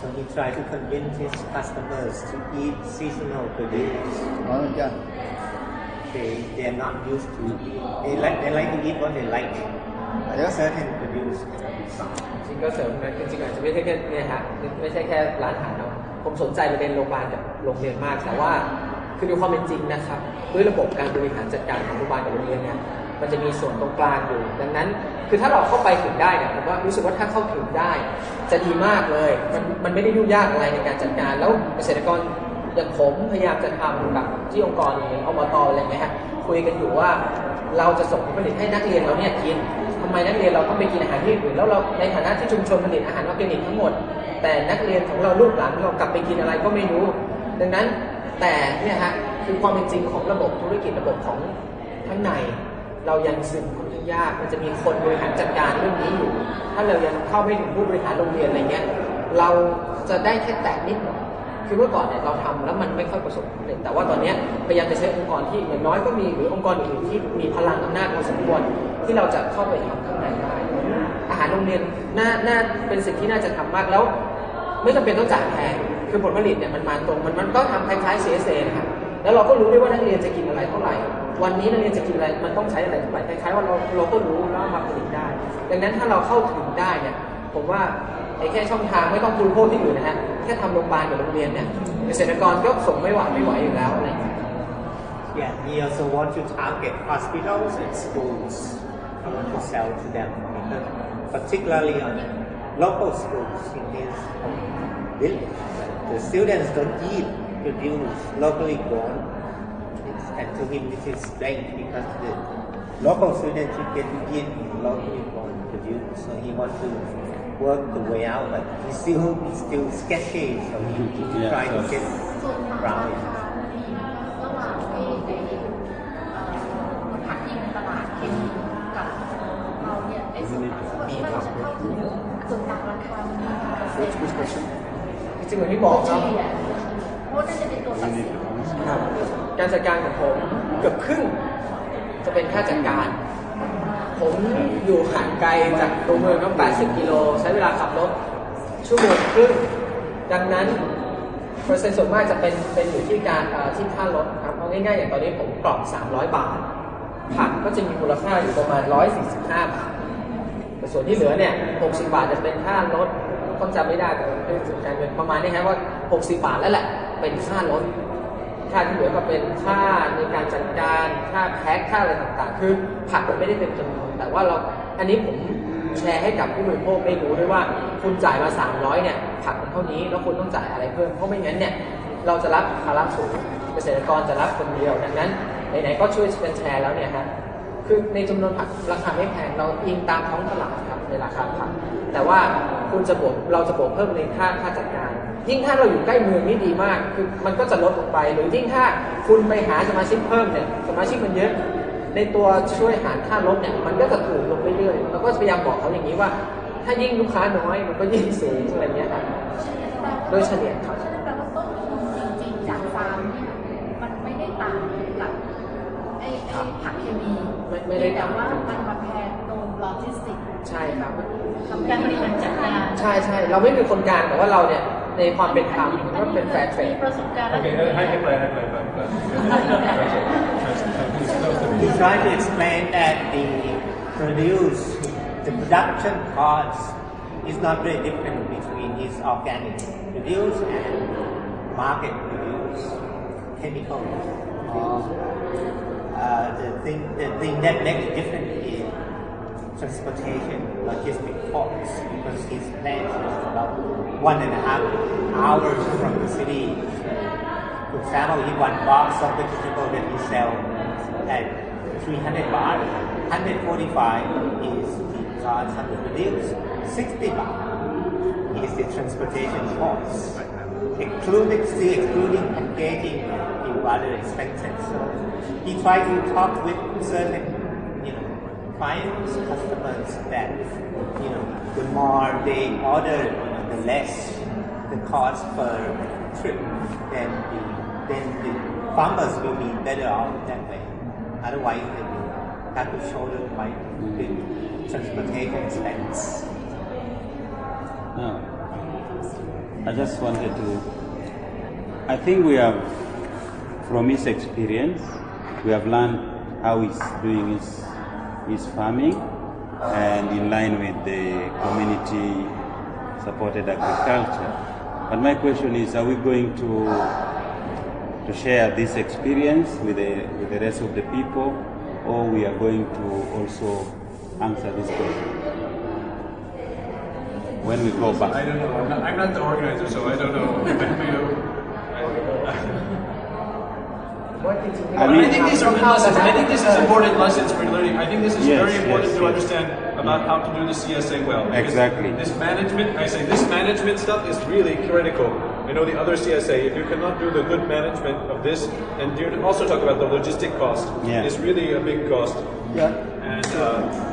So he tried to convince his customers to eat seasonal produce. They are not used to. They like to eat what they like. Certain produce. จริงก็เสริมนะจริงๆอาจจะไม่ใช่แค่เนี่ยฮะไม่ใช่แค่ร้านอาหารเนาะผ ผมสนใจประเด็นโรงพยาบาลกับโรงเรียนมากแต่ว่าคือดูความเป็นจริงนะครับด้วยระบบการบริหารจัดการของโรงพยาบาลกับโรงเรียนเนี่ยมันจะมีส่วนตรงกลางอยู่ดังนั้นคือถ้าเราเข้าไปถึงได้เนี่ยผมว่ารู้สึกว่าถ้าเข้าถึงได้จะดีมากเลยมันไม่ได้ยุ่งยากอะไรในการจัดการแล้วเกษตรกรอย่างผมพยายามจะทำกับที่องค์กรอย่างอบตอะไรเงี้ยฮะคุยกันอยู่ว่าเราจะส่งผลผลิตให้นักเรียนเราเนี่ยกินทำไมนักเรียนเราต้องไปกินอาหารที่อื่นแล้วเราในฐานะที่ชุมชนผลิตอาหารออร์แกนิกทั้งหมดแต่นักเรียนของเราลูกหลานเรากลับไปกินอะไรก็ไม่รู้ดังนั้นแต่เนี่ยฮะคือความเป็นจริงของระบบธุรกิจระบบของข้างในเรายังซึมค่อนข้างยากมันจะมีคนบริหารจัดการเรื่องนี้อยู่ถ้าเรายังเข้าไม่ถึงผู้บริหารโรงเรียนอะไรเงี้ยเราจะได้แค่แตะนิดหน่อยคือเมื่อก่อนเนี่ยเราทำแล้วมันไม่ค่อยประสบความสำเร็จแต่ว่าตอนนี้พยายามจะใช้องค์กรที่อย่างน้อยก็มีหรือองค์กรอื่นๆที่มีพลังอำนาจพอสมควรที่เราจะเข้าไปทำข้างในได้อาหารโรงเรียนน่าเป็นสิ่งที่น่าจะทำมากแล้วไม่จำเป็นต้องจ่ายแพงคือผลผลิตเนี่ยมันมาตรงมันก็ทำคล้ายๆ CSA นะครับแล้วเราก็รู้ด้วยว่านักเรียนจะกินอะไรเท่าไหร่วันนี้นักเรียนจะกินอะไรมันต้องใช้อะไรเท่าไหร่คล้ายๆว่าเราก็รู้แล้วมาผลิตได้ดังนั้นถ้าเราเข้าถึงได้เนี่ยผมว่าไอ้แค่ช่องทางไม่ต้องบริโภคที่อื่นนะฮะแค่ทำโรงพยาบาลกับโรงเรียนเนี่ยเกษตรกรก็ส่งไม่ไหวอยู่แล้วอะไรอย่างเงี้ย Yeah, we also want to target hospitals and schools to sell to them, because particularly on local schools in this village, the students don't eat produce locally grown, and to him this is strange because the local students should get to eat locally grown produce, so he wants to work the way out, but he's still sketchy, so he try to get around it. ระหว่างที่ผักที่ในตลาดเคมีกับเราเนี่ยไอ้ส่วนต่างที่เราจะเข้าถึงส่วนต่างราคามันมีเปอร์เซ็นต์ จริงเหมือนที่บอกครับ เพราะนั่นจะเป็นตัวตัดสิน การจัดการของผมเกือบครึ่งจะเป็นค่าจัดการผมอยู่ห่างไกลจากตัวเมืองต้อง80 กิโลใช้เวลาขับรถชั่วโมงครึ่งดังนั้นเปอร์เซ็นต์ส่วนมากจะเป็นอยู่ที่การที่ค่ารถครับเอาง่ายๆอย่างตอนนี้ผมกล่อง300 บาทผักก็จะมีมูลค่าอยู่ประมาณ145 บาทแต่ส่วนที่เหลือเนี่ย60 บาทจะเป็นค่ารถต้องจำไม่ได้แต่เป็นส่วนการเงินประมาณนี้ครับว่า60 บาทแล้วแหละเป็นค่ารถค่าที่เหลือก็เป็นค่าในการจัดการค่าแพ็คค่าอะไรต่างๆคือผักมันไม่ได้เป็นจำนวนแต่ว่าเราอันนี้ผมแชร์ให้กับผู้บริโภคได้รู้ด้วยว่าคุณจ่ายมา300เนี่ยผักมันเท่านี้แล้วคุณต้องจ่ายอะไรเพิ่มเพราะไม่งั้นเนี่ยเราจะรับภาระสูงเกษตรกรจะรับคนเดียวดังนั้นไหนๆก็ช่วยกันแชร์แล้วเนี่ยฮะคือในจำนวนผักราคาไม่แพงเราอิงตามท้องตลาดครับในราคาผักแต่ว่าคุณจะบวกเราจะบวกเพิ่มในค่าจัดการยิ่งถ้าเราอยู่ใกล้เมืองนี่ดีมากคือมันก็จะลดลงไปหรือยิ่งถ้าคุณไปหาสมาชิกเพิ่มเนี่ยสมาชิกมันเยอะในตัวช่วยหารค่ารถเนี่ยมันก็จะถูกลงเรื่อยๆแล้วก็พยายามบอกเขาอย่างนี้ว่าถ้ายิ่งลูกค้าน้อยมันก็ยิ่งสูงอะไรเงี้ยครับโดยเฉลี่ยครับฉะนั้นแปลว่าต้นทุนจริงๆจากฟาร์มเนี่ยมันไม่ได้ต่างกับไอ้ผักเคมีไม่ได้แต่ว่ามันมาแพงตรงโลจิสติกใช่ครับการบริหารจัดการใช่เราไม่เป็นคนกลางแต่ว่าเราเนี่ยในความเป็นธรรมก็เป็นแฟร์เทรดประสบการณ์ Okay,ให้ไป We try to explain that the production cost is not very different between his organic produce and market produce chemical produce. The thing that makes it different is transportation, logistic costs, because his plant is about 1.5 hours from the city. For example, in one box of vegetable that he sells at 300 baht, 145 is the cost of the produce, 60 baht is the transportation cost, excluding packaging and few other expenses. So he tried to talk with certain clients, customers that the more they order, the less the cost per trip, then the farmers will be better off that way. Otherwise, they will have to shoulder quite big transportation expense. No, I just wanted to. I think we have, from his experience, we have learned how he's doing his farming, and in line with the community supported agriculture. But my question is, are we going to share this experience with the rest of the people, or we are going to also answer this question when we go back? I don't know. I'm not the organizer, so I don't know. I think these are good lessons. I think this is important lessons for learning. I think this is very important to understand about how to do the CSA well. Exactly. This management stuff is really critical. I know the other CSA, if you cannot do the good management of this, and you also talk about the logistic cost, it's really a big cost. And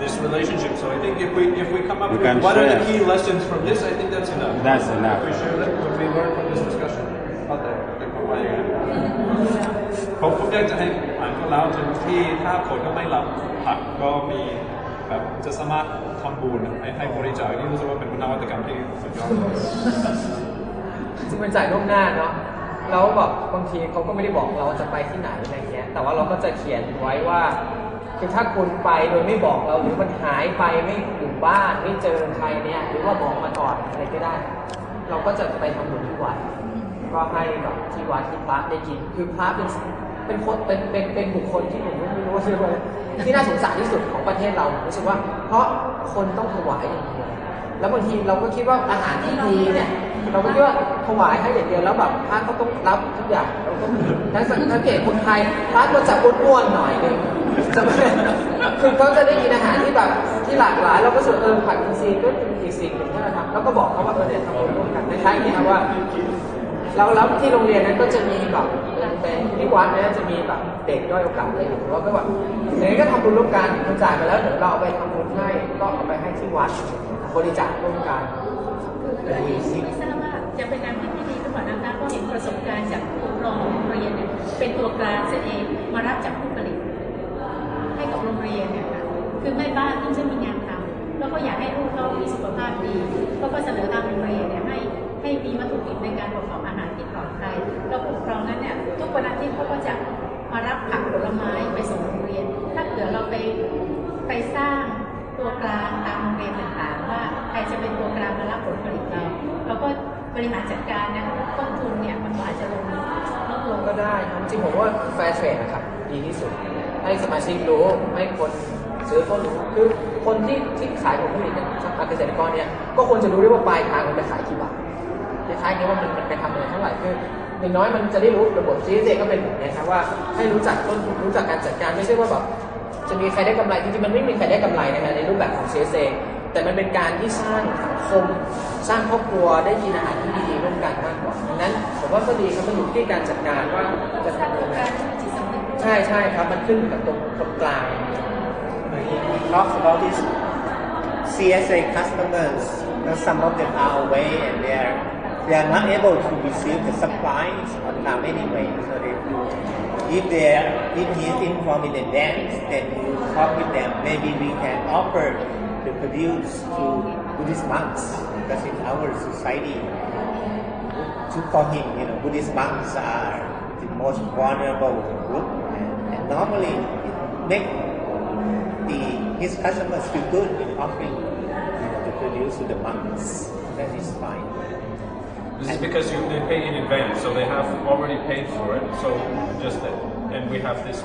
this relationship. So I think if we come up with what are the key lessons from this, I think that's enough. That's enough. We share that what we learned from this discussion. ผมอยากจะให้อ่านก็แล้วถึงที่ถ้าผลก็ไม่รับผักก็มีแบบจะสามารถทำบุญให้บริจาคนี่รู้สึกว่าเป็นนวัตกรรมที่สุดยอดจริงเป็นจ่ายล่วงหน้าเนาะแล้วแบบบางทีเขาก็ไม่ได้บอกเราจะไปที่ไหนอะไรเงี้ยแต่ว่าเราก็จะเขียนไว้ว่าคือถ้าคุณไปโดยไม่บอกเราหรือมันหายไปไม่อยู่บ้านไม่เจอใครเนี่ยหรือว่าบอกมาก่อนอะไรก็ได้เราก็จะไปทำบุญที่วัดก็ให้แบบที่วัดที่พระได้กินคือพระเป็นคนเป็นบุคคลที่ผมไม่รู้ว่าชื่ออะไรที่น่าสงสารที่สุดของประเทศเรารู้สึกว่าเพราะคนต้องถวายอย่างเดียวแล้วบางทีเราก็คิดว่าอาหารที่ดีเนี่ยเราก็คิดว่าถวายให้อย่างเดียวแล้วแบบพระก็ต้องรับทุกอย่างเราก็สังเกตคนไทยพระก็จะอ้วนๆหน่อยนึงคือเขาจะได้กินอาหารที่แบบที่หลากหลายเราก็รู้สึกผักอินทรีย์ก็เป็นอีกสิ่งหนึ่งที่เราทำแล้วก็บอกเขาว่าเนี่ยทำร่วมกันในท้ายนี้ครับว่าแล้วที่โรงเรียนนั้นก็จะมีแบบเป็นที่วัดเนี่ยจะมีแบบเด็กด้อยโอกาสอะไรอยู่เราก็แบบอย่างนี้ก็ทำบุญร่วมกันคุณจ่ายไปแล้วเดี๋ยวเราเอาไปทำบุญให้ก็เอาไปให้ที่วัดบริจาคร่วมกันไม่ทราบว่าจะเป็นการที่ดีหรือเปล่านะคะก็เห็นประสบการณ์จากผู้ปกครองโรงเรียนเนี่ยเป็นตัวกลางเสียเองมารับจากผู้ผลิตให้กับโรงเรียนเนี่ยค่ะคือแม่บ้านที่จะมีงานทำแล้วก็อยากให้ลูกเขามีสุขภาพดีก็เสนอทางโรงเรียนเนี่ยให้มีวัตถุดิบในการประกอบอาหารที่ปลอดภัยแล้วผู้ปกครองนั้นเนี่ยทุกวันอาทิตย์เขาก็จะมารับผักผลไม้ไปส่งโรงเรียนถ้าเกิดเราไปสร้างตัวกลางตามโรงเรียนต่างๆว่าใครจะเป็นตัวกลางมารับผลผลิตเราก็บริหารจัดการนะต้นทุนเนี่ยมันอาจจะลดลงก็ได้จริงผมว่าแฟร์เทรดนะครับดีที่สุดให้สมาชิกรู้ให้คนซื้อก็รู้คือคนที่ขายผลผลิตเนี่ยเกษตรกรเนี่ยก็ควรจะรู้ด้วยว่าปลายทางมันไปขายกี่บาทในท้ายนี้ว่ามันไปทำอะไรเท่าไหร่คืออย่างน้อยมันจะได้รู้ระบบ CSA ก็เป็นแบบนี้ครับว่าให้รู้จักต้นทุนรู้จักการจัดการไม่ใช่ว่าแบบจะมีใครได้กำไรจริงๆมันไม่มีใครได้กำไรนะครับในรูปแบบของ CSA แต่มันเป็นการที่สร้างสังคมสร้างครอบครัวได้กินอาหารที่ดีๆร่วมกันมากกว่าดังนั้นผมว่าก็ดีครับมันอยู่ที่การจัดการว่าจะทำยังไงใช่ครับมันขึ้นกับตรงกลาง He talks about this CSA customers. Some of them are away and they are not able to receive the supplies on time anyway. So if he is informed in advance, then you talk with them. Maybe we can offer the produce to Buddhist monks because in our society, for him, Buddhist monks are the most vulnerable group, and normally it makes his customers feel good in offering the produce to the monks. That is fine. This is because they pay in advance, so they have already paid for it. So just that, and we have this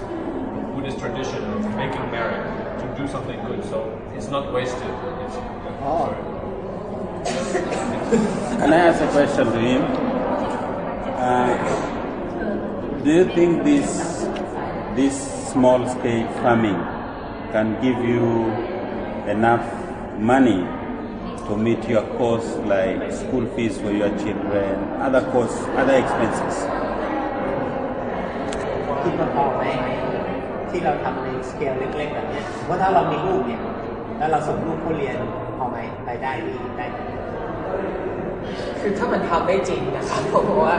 Buddhist tradition of making merit to do something good. So it's not wasted. Can I ask a question to him? Do you think this small scale farming can give you enough money to meet your costs like school fees for your children, other costs, other expenses? คิดว่าพอไหมที่เราทำในสเกลเล็กๆแบบนี้ว่าถ้าเรามีลูกเนี่ยแล้วเราส่งลูกเขาเรียนพอไหมรายได้ดีได้คือถ้ามันทำได้จริงนะครับผมบอกว่า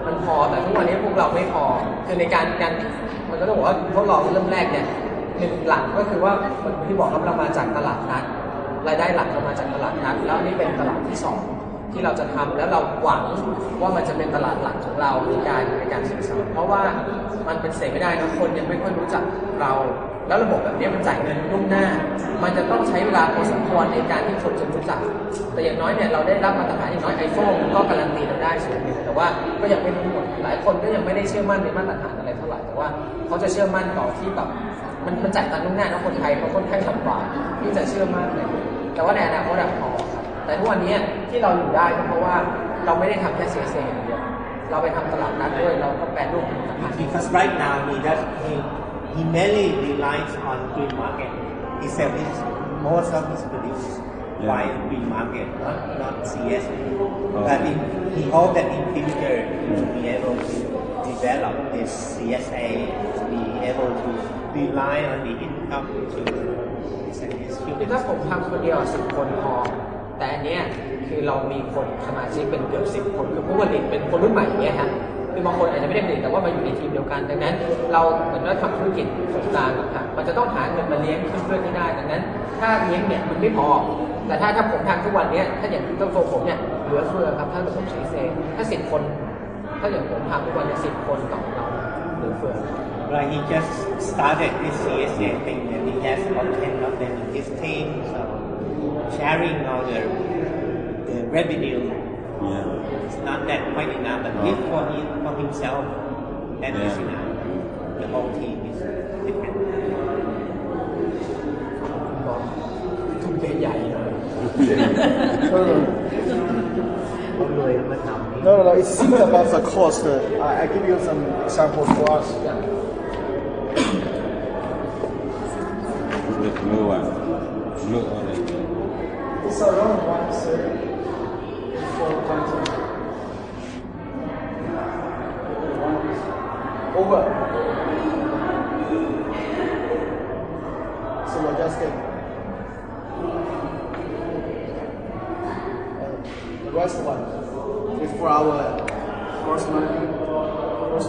มันพอแต่ทุกวันนี้พวกเราไม่พอคือในการมันก็ต้องบอกว่าทดลองเริ่มแรกเนี่ยหนึ่งหลักก็คือว่าที่บอกครับเรามาจากตลาดนัดรายได้หลักเรามาจากตลาดนัดแล้วนี่เป็นตลาดที่2ที่เราจะทำแล้วเราหวังว่ามันจะเป็นตลาดหลักของเราในการสื่อสารเพราะว่ามันเป็นเสียไม่ได้นะคนยังไม่ค่อยรู้จักเรา แล้วระบบแบบนี้มันจ่ายเงินล่วงหน้ามันจะต้องใช้เวลาพอสมควรในการที่คนจะรู้จักแต่อย่างน้อยเนี่ยเราได้รับมาตรฐานอย่างน้อย iPhone ก็การันตีเราได้ส่วนหนึ่งแต่ว่าก็ยังไม่รู้หมดหลายคนก็ยังไม่ได้เชื่อมั่นในมาตรฐานอะไรเท่าไหร่แต่ว่าเขาจะเชื่อมั่นต่อที่แบบมันจ่ายตังค์ล่วงหน้านะคนไทยเพราะคนไทยลำบากที่จะเชื่อมั่นเลยแต่ว่าในอนาคตพอครับแต่ทุกวันนี้ที่เราอยู่ได้ก็เพราะว่าเราไม่ได้ทำแค่ CSA อย่างเดียวเราไปทำตลาดนัดด้วยเราก็แปรรูปผลิตภัณฑ์ Because right now he mainly relies on green market. He sells most of his produce by green market, not CSA. But he hopes that in future he will be able to develop this CSA to be able to rely on the income to send his คือ children. ถ้าผมทำคนเดียว10 คนพอแต่อันเนี้ยคือเรามีคนสมาชิกเป็นเกือบ10 คนคือผู้ผลิตเป็นคนรุ่นใหม่อย่างเงี้ยฮะคือบางคนอาจจะไม่ได้ผลิตแต่ว่ามาอยู่ในทีมเดียวกันดังนั้นเราเหมือนว่าทำธุรกิจส่วนกลางอะค่ะมันจะต้องหาเงินมาเลี้ยงเพื่อนๆที่ได้ดังนั้นถ้าเลี้ยงเนี่ยมันไม่พอแต่ถ้าผมทำทุกวันเนี้ยถ้าอย่างตัวผมเนี่ยเหลือเฟือครับถ้าผมใช้เซถ้า10 คนถ้าอย่างผมทำทุกวันเนี่ย10 คนต่อเราเหลือเฟือ Right, he just started this CSA thing and he has about 10 of them in his team, so sharing all the revenue it's not that quite enough, but if for himself, that is enough. The whole team is different. ทุ่มเทใหญ่เลย No, it's simple about the cost. I give you some examples for us. The blue one. Blue orange. It's around 1/3 for planting. Over. So we're just getting. The rest one is for our gross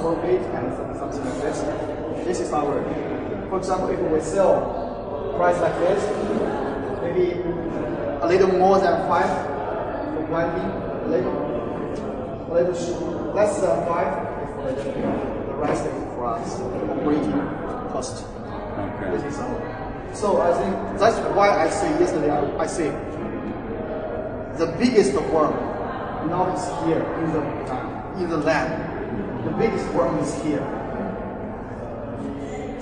profit and something like this. This is our, for example, if we sell price like this, maybe a little more than 5 for planting, a little less than 5 is for the rest is for us operating cost. Okay. This is our. So I think that's why I say yesterday. I say the biggest worm now is here in the land. The biggest worm is here.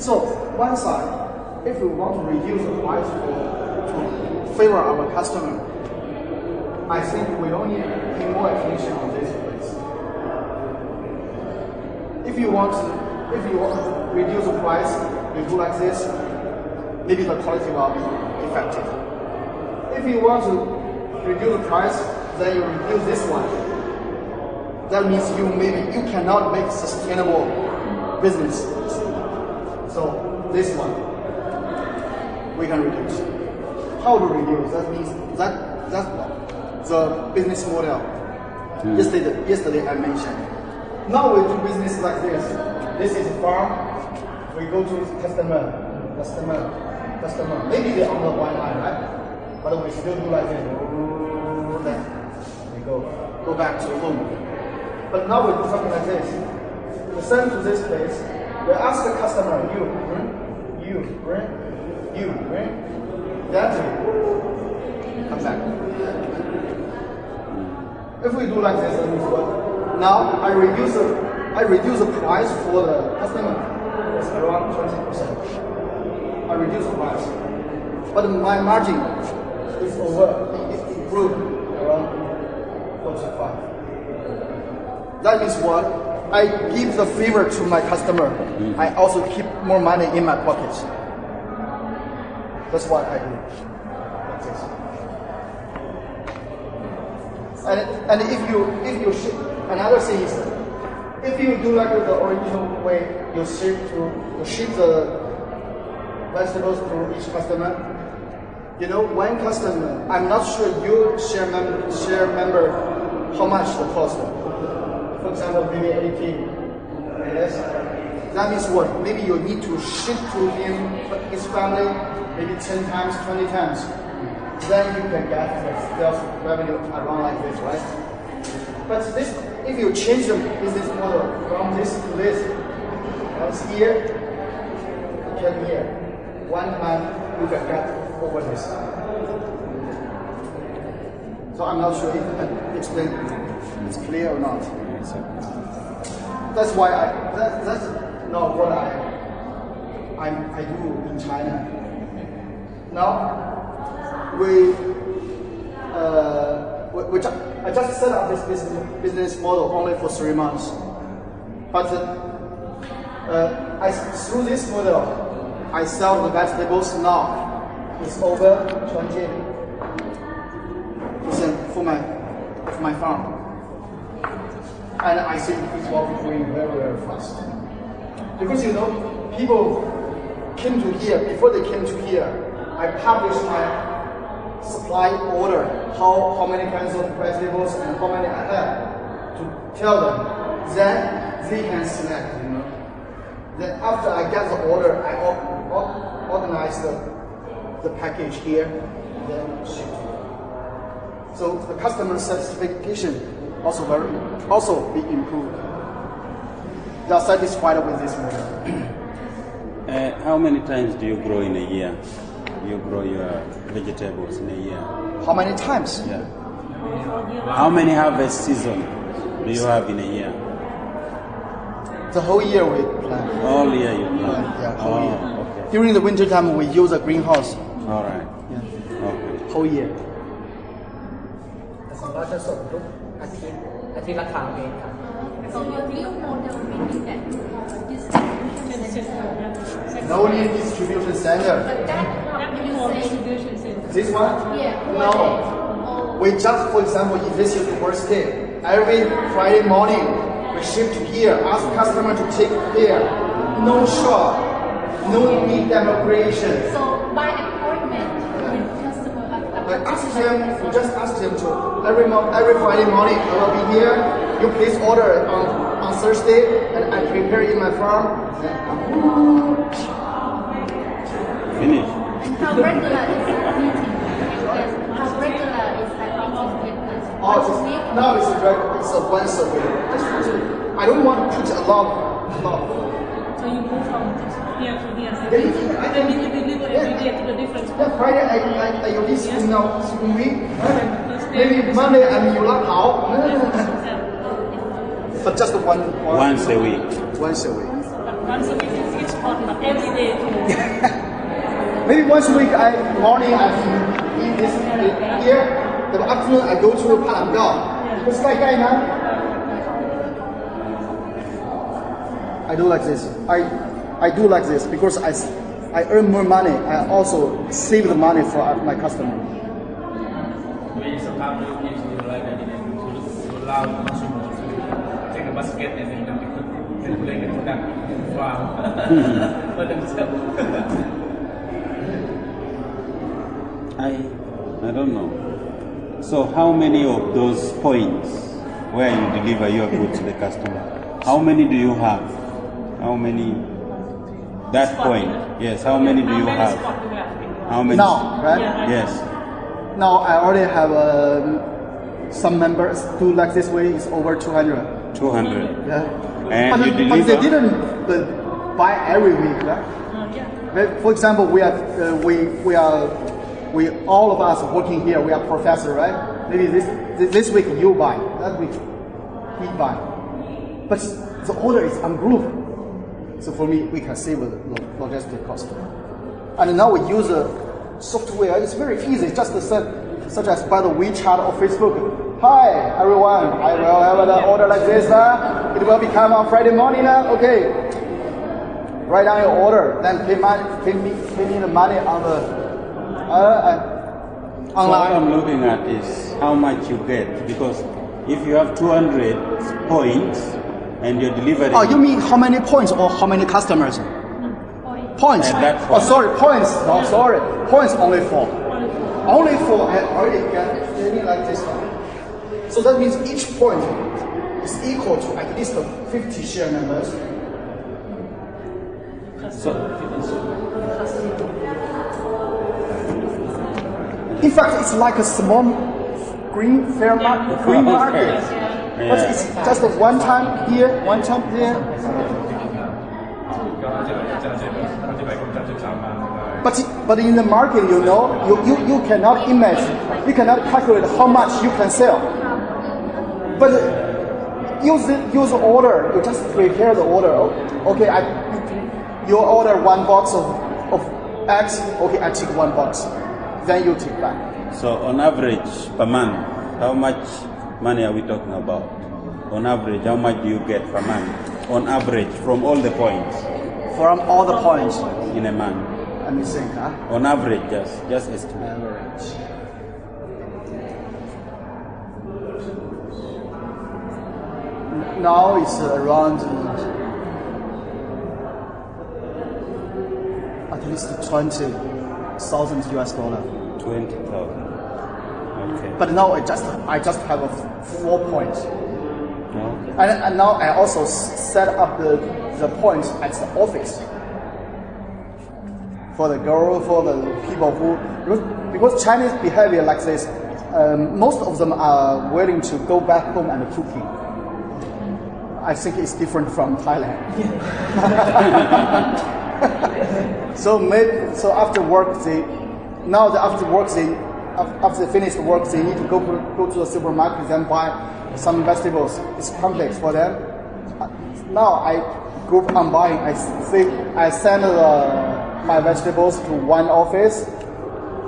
So one side, if we want to reduce the price to favor our customer, I think we only pay more attention on this place. If you want to reduce the price, you do like this, maybe the quality will be effective. If you want to reduce the price, then you reduce this one. That means you cannot make sustainable business. So this one we can reduce. How to reduce? That means that's the business model. Yesterday I mentioned. Now we do business like this. This is farm. We go to customer. Maybe they're on the one line, right? But we still do like this. Then we go back to home. But now we do something like this. We send to this place. We ask the customer, you bring. Then we come back. If we do like this, that means what? Now I reduce the price for the customer. It's around 20%. I reduce the price, but my margin is improved around 45. That means what? I give the favor to my customer. I also keep more money in my pocket. That's what I do. Like this. And if you ship, another thing is, if you do like the original way, you ship the vegetables to each customer. You know, one customer, I'm not sure you share member how much the cost. For example, maybe 18. Yes. That means what? Maybe you need to ship to him, his family, maybe 10 times, 20 times. Then you can get the sales revenue around like this, right? But this, if you change the business model from this to this, once here, 10 here, one time you can get over this. So I'm not sure if I can explain it's clear or not. That's why that's not what I do in China. Now I just set up this business model only for 3 months, but through this model I sell the vegetables now. It's over 20% for my farm. And I think it will be growing very, very fast. Because people came to here, before they came to here, I published my supply order, how many kinds of vegetables and how many I have, to tell them. Then they can select, Then after I get the order, I organize the package here, then ship to you. So the customer satisfaction also be improved. They are satisfied with this model. How many times do you grow in a year? You grow your vegetables in a year? How many times? Yeah. How many harvest season do you have in a year? The whole year we plant. All year you plant? Yeah, whole year. Okay. During the winter time we use a greenhouse. All right. Yeah. Okay. Whole year. เราจะส่งทุกอาทิตย์ละครั้งเองครับ So your new model meaning that distribution center. No need distribution center. But that you say Distribution center. This one? yeah. No. We just, for example, in this university, every Friday morning we ship to here, ask customer to take here. No shop, no need demonstration. So by appointment with customer. We just ask them to every Friday morning I will be here. You please order on Thursday, and I prepare in my farm. Finish. And how regular is that meeting? Yes. How regular is that meeting with us? Once a week? Now it's once a week. I don't want to put a lot. So you move from here to here. Then you deliver every day to the different spot. Yeah, Friday I use week. Maybe Monday I'm in Yulapao. But just Once a week. Once a week. Once a week is each spot, but every day. Maybe once a week morning I eat this here. The afternoon I go to Palangao. Because I do like this. I do like this because I earn more money. I also save the money for my customer. We sometimes use like that to allow the consumer to take a basket and then manipulate the product for themselves. I don't know. So how many of those points where you deliver your goods to the customer, how many do you have? How many? That point, yes. How many do you have? How many? Now, right? Yes. Now I already have some members do like this way. It's over 200. 200. Yeah. And but, you deliver? But they didn't buy every week, right? For example, we all of us working here. We are professors, right? Maybe this week you buy, that week we buy. But the order is ungrouped. So for me, we can save the logistic cost. And now we use a software. It's very easy. Just such as by the WeChat or Facebook. Hi everyone, I will have an order like this. It will become on Friday morning. Okay. Write down your order. Then pay me the money on the online. So what I'm looking at is how much you get, because if you have 200 points and you're delivering. Oh, you mean how many points or how many customers? Points. Oh, sorry, points. No, sorry. Points only 4. Only 4. I already get any like this one. So that means each point is equal to at least 50 share members. In fact, it's like a small green market. But it's just one time here, one time there. But in the market, you cannot imagine, you cannot calculate how much you can sell. But use order. You just prepare the order. Okay, you order 1 box of eggs. Okay, I take 1 box. Then you take back. So on average per month, how much money are we talking about? On average, how much do you get per month? On average, from all the points. From all the points. In a month. Let me think, huh? On average, just estimate. Average. Now it's around at least $20,000 US. 20,000. Okay. But now I just have 4 points. Okay. And now I also set up the points at the office for the girl, for the people who, because Chinese behavior like this, most of them are willing to go back home and cooking. I think it's different from Thailand. So after work after they finish work, they need to go to the supermarket and buy some vegetables. It's complex for them. Now I group on buying. I send my vegetables to one office.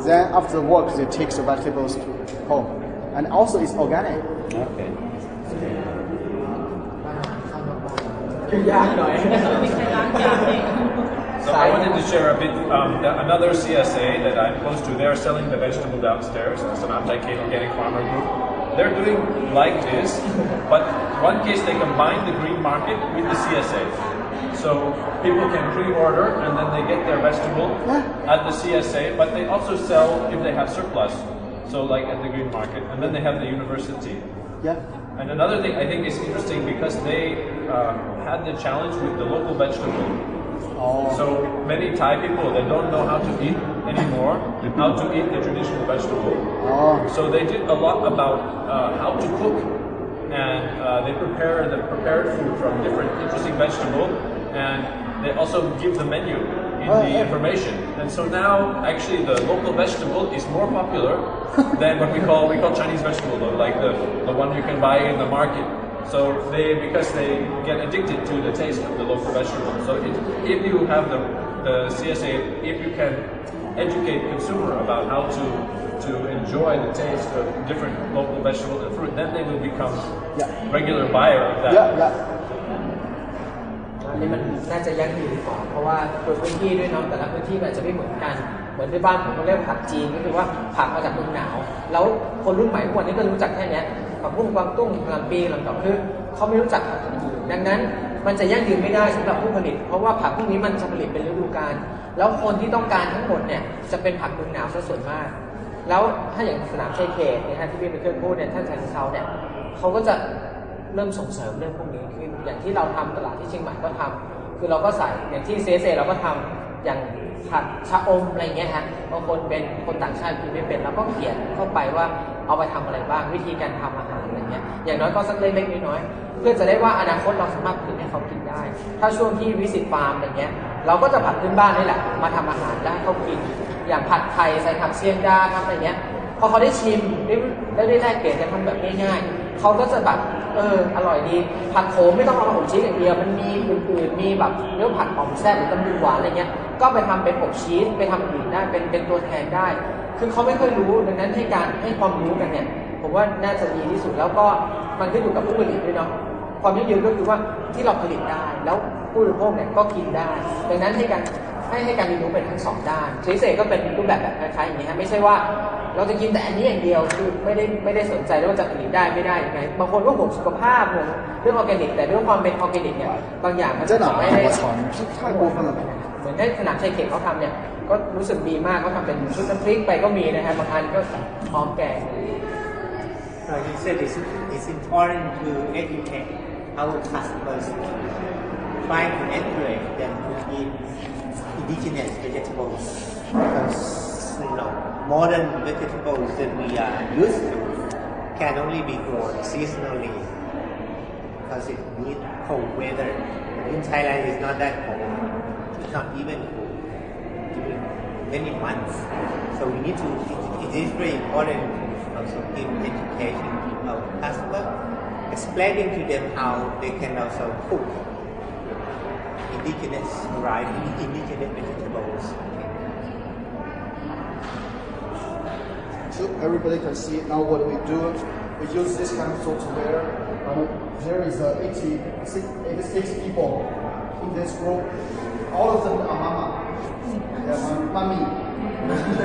Then after work, they take the vegetables to home, and also it's organic. Okay. So I wanted to share a bit, another CSA that I'm close to, they're selling the vegetable downstairs, the Sanamtai Kane Organic Farmer Group. They're doing like this, but one case they combine the green market with the CSA. So people can pre-order and then they get their vegetable at the CSA, but they also sell if they have surplus, so like at the green market, and then they have the university. Yeah. And another thing I think is interesting because they had the challenge with the local vegetable. Oh. So many Thai people, they don't know how to eat anymore, how to eat the traditional vegetable. Oh. So they did a lot about how to cook, and they prepare the prepared food from different interesting vegetables, and they also give the menu in the information. And so now actually the local vegetable is more popular than what we call Chinese vegetable, though, like the one you can buy in the market. So because they get addicted to the taste of the local vegetable. So if you have the CSA, if you can educate consumer about how to enjoy the taste of different local vegetables and fruit, then they will become regular buyer of that. Yeah. อันนี้มันน่าจะยั่งยืนกว่าเพราะว่าโดยพื้นที่ด้วยเนาะแต่ละพื้นที่อาจจะไม่เหมือนกันเหมือนที่บ้านผมเขาเรียกผักจีนก็คือว่าผักมาจากเมืองหนาวแล้วคนรุ่นใหม่ทุกวันนี้ก็รู้จักแค่นี้ผักบุ้งกวางตุ้งลำปีลำดอกคือเขาไม่รู้จักผักอื่นดังนั้นมันจะยั่งยืนไม่ได้สำหรับผู้ผลิตเพราะว่าผักพวกนี้มันจะผลิตเป็นฤดูกาลแล้วคนที่ต้องการทั้งหมดเนี่ยจะเป็นผักเมืองหนาวซะส่วนมากแล้วถ้าอย่างสนามชัยเขตเนี่ยที่พี่เป็นเครื่องพูดเนี่ยท่านชัยเซาเนี่ยเขาก็จะเริ่มส่งเสริมเรื่องพวกนี้ขึ้นอย่างที่เราทำตลาดที่เชียงใหม่ก็ทำคือเราก็ใส่อย่างที่CSAเราก็ทำอย่างผัดชะอมอะไรเงี้ยฮะบางคนเป็นคนต่างชาติกินไม่เป็นเราก็เขียนเข้าไปว่าเอาไปทำอะไรบ้างวิธีการทำอาหารอะไรเงี้ยอย่างน้อยก็สักเล็กๆน้อยๆเพื่อจะได้ว่าอนาคตเราสามารถผลิตให้เขากินได้ถ้าช่วงที่วิสิตฟาร์มอะไรเงี้ยเราก็จะผัดพื้นบ้านนี่แหละมาทำอาหารได้เขากินอย่างผัดไทยใส่ผักเซียงดาทำอะไรเงี้ยพอเขาได้ชิมได้แลกเปลี่ยนกันทำแบบง่ายๆเขาก็จะแบบอร่อยดีผัดโขมไม่ต้องเอามาอบชีสอย่างเดียวมันมีอื่นๆมีแบบเนื้อผัดหอมแซ่บหรือตำลึงหวานอะไรเงี้ยก็ไปทำเป็นอบชีสไปทำอื่นได้เป็นตัวแทนได้คือเขาไม่ค่อยรู้ดังนั้นให้ความรู้กันเนี่ยผมว่าน่าจะดีที่สุดแล้วก็มันขึ้นอยู่กับผู้ผลิตด้วยเนาะความยั่งยืนก็คือว่าที่เราผลิตได้แล้วผู้บริโภคเนี่ยก็กินได้ดังนั้นให้การเรียนรู้เป็นทั้งสองด้านCSAก็เป็นรูปแบบคล้ายๆอย่างนี้ฮะไม่ใช่ว่าเราจะกินแต่อันนี้อย่างเดียวคือไม่ได้สนใจว่าจะผลิตได้ไม่ได้ยังไงบางคนก็ห่วงสุขภาพห่วงเรื่องออร์แกนิกแต่เรื่องความเป็นออร์แกนิกเนี่ยบางอย่างมันจะไม่ได้เหมือนที่สนามชัยเขตเขาทำเนี่ยก็รู้สึกดีมากเขาทำเป็นชุดน้ำพริกไปก็มีนะฮะบางอันก็พร้อมแกง You said it's important to educate our customers, try to encourage them to eat indigenous vegetables because modern vegetables that we are used to can only be grown seasonally because it needs cold weather. In Thailand, it's not that cold. It's not even cold during many months. So we need to, it is very important to also give education to our customers, explaining to them how they can also cook indigenous variety, indigenous vegetables. So everybody can see now what we do. We use this kind of software. There is 86 people in this group. All of them are mama. They are mommy.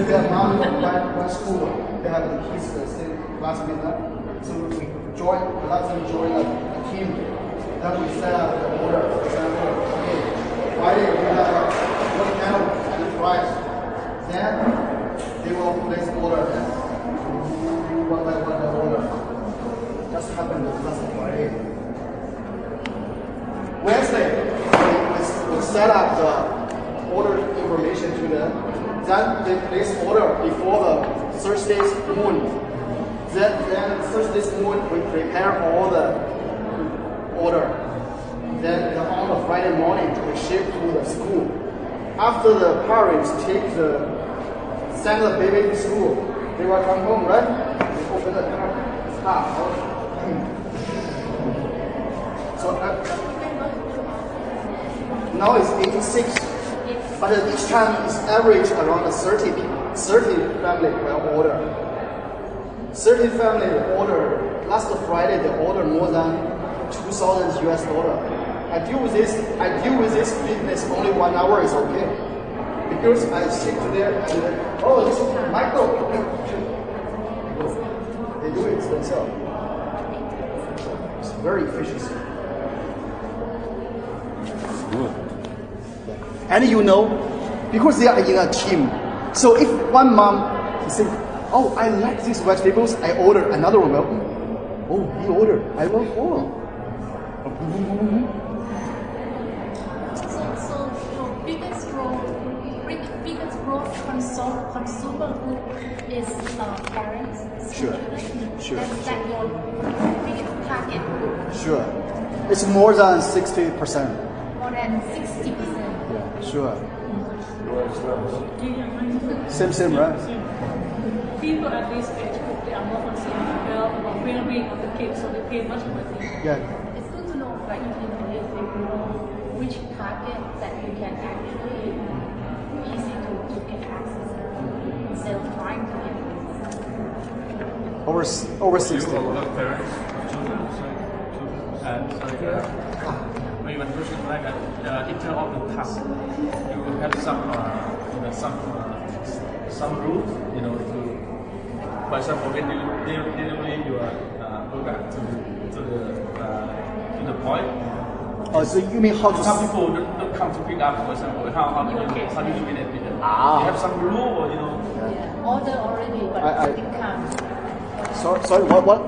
They are mommy one school. They have the kids the same classmate. So we let them join a team. Then we set up the order. For example, okay, Friday we have one animal and the price. Then they will place order. One by one the order. Just happened last Friday. Wednesday, we set up the order information to them. Then they place order before the Thursday's noon. Then Thursday's noon, we prepare all the order. Then on the Friday morning, we ship to the school. After the parents send the baby to school, they will come home, right? They open the car. So now it's 86, but each time is average around 30 family will order. 30 family order. Last Friday they ordered more than $2,000 US. I deal with this business only 1 hour is okay, because I sit there and this is Michael. They do it themselves. It's very efficient. Good. And because they are in a team, so if one mom is saying, "Oh, I like these vegetables," I order another one. Oh, he ordered. I will follow. So your biggest growth consumer group is parents. Sure. That's your biggest target. Sure. It's more than 60%. More than 60%. Yeah. Sure. Same, right? People at this age group, they are more concerned about well-being of the kids, so they pay much money. Yeah. It's good to know, like, if you know which target that you can actually easy to get access instead of trying to get Over 60. You overlook parents, children, maybe one question like in terms of the task, you have some rules, to, for example, when you deliver your product to the point. Oh, so you mean how to? Some people don't come to pick up, for example. How do you do it? You have some rule, or order already, but it comes. Sorry, what?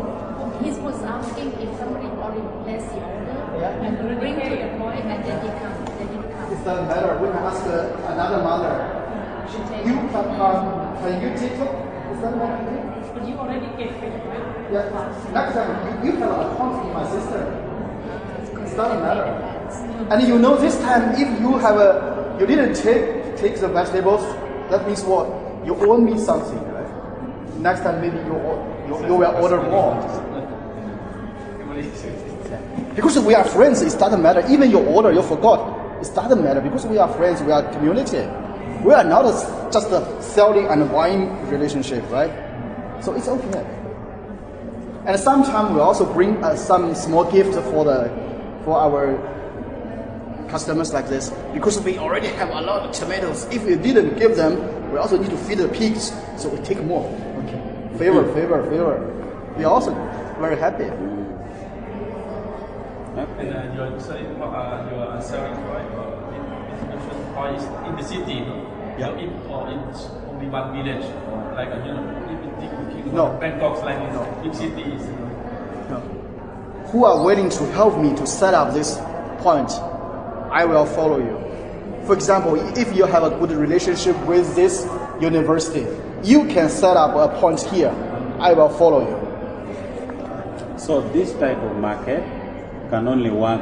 He was asking if somebody already placed the order and bring to the point, and then he comes. It doesn't matter. We can ask another mother. You can you take it? Is that what you do? But you already get paid, right? Yeah. Next time you have an account in my system. It doesn't matter. And this time if you didn't take the vegetables, that means what? You owe me something, right? Next time maybe you will order more. Because we are friends, it doesn't matter. Even your order, you forgot, it doesn't matter because we are friends, we are community. We are not just a selling and buying relationship, right? So it's okay. And sometimes we also bring some small gift for our customers like this, because we already have a lot of tomatoes. If we didn't give them, we also need to feed the pigs, so we take more. Okay. Favor. We are also very happy. And you're selling point distribution points in the city, no? Yeah. Or in only one village, like No. Bangkok's like big cities. No. Who are willing to help me to set up this point, I will follow you. For example, if you have a good relationship with this university, you can set up a point here. I will follow you. So this type of market can only work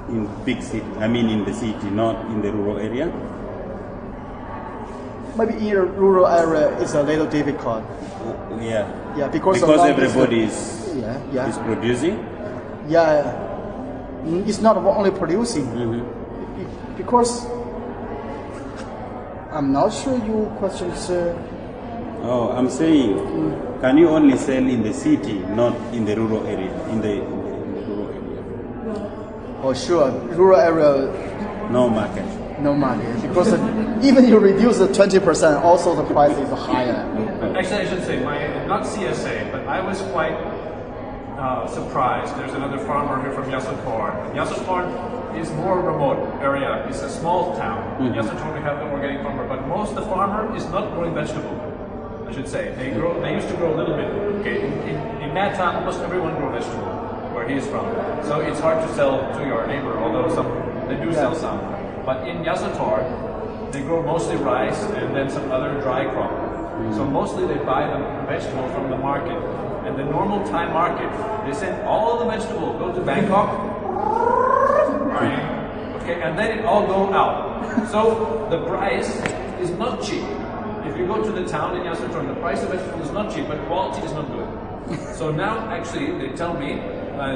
in big city. I mean in the city, not in the rural area. maybe in a rural area it's a little difficult. Yeah. Yeah, because everybody is producing. Yeah, it's not only producing. Because I'm not sure your question is. Oh, I'm saying, can you only sell in the city, not in the rural area? In the rural area. Oh, sure, rural area. No market. No market because even you reduce the 20%, also the price is higher. Actually, I should say, not CSA, but I was quite surprised. There's another farmer here from Yasothorn. Yasothorn is more remote area. It's a small town. In Yasothorn we have the organic farmer, but most of the farmer is not growing vegetable. I should say they used to grow a little bit. Okay, in that town, almost everyone grow vegetable where he is from. So it's hard to sell to your neighbor, although they do sell some. But in Yasothorn, they grow mostly rice and then some other dry crop. So mostly they buy the vegetable from the market. And the normal Thai market, they send all the vegetable, go to Bangkok, okay, and then it all go out. So the price is not cheap. If you go to the town in Yasothorn, the price of vegetable is not cheap, but quality is not good. So now, actually, they tell me,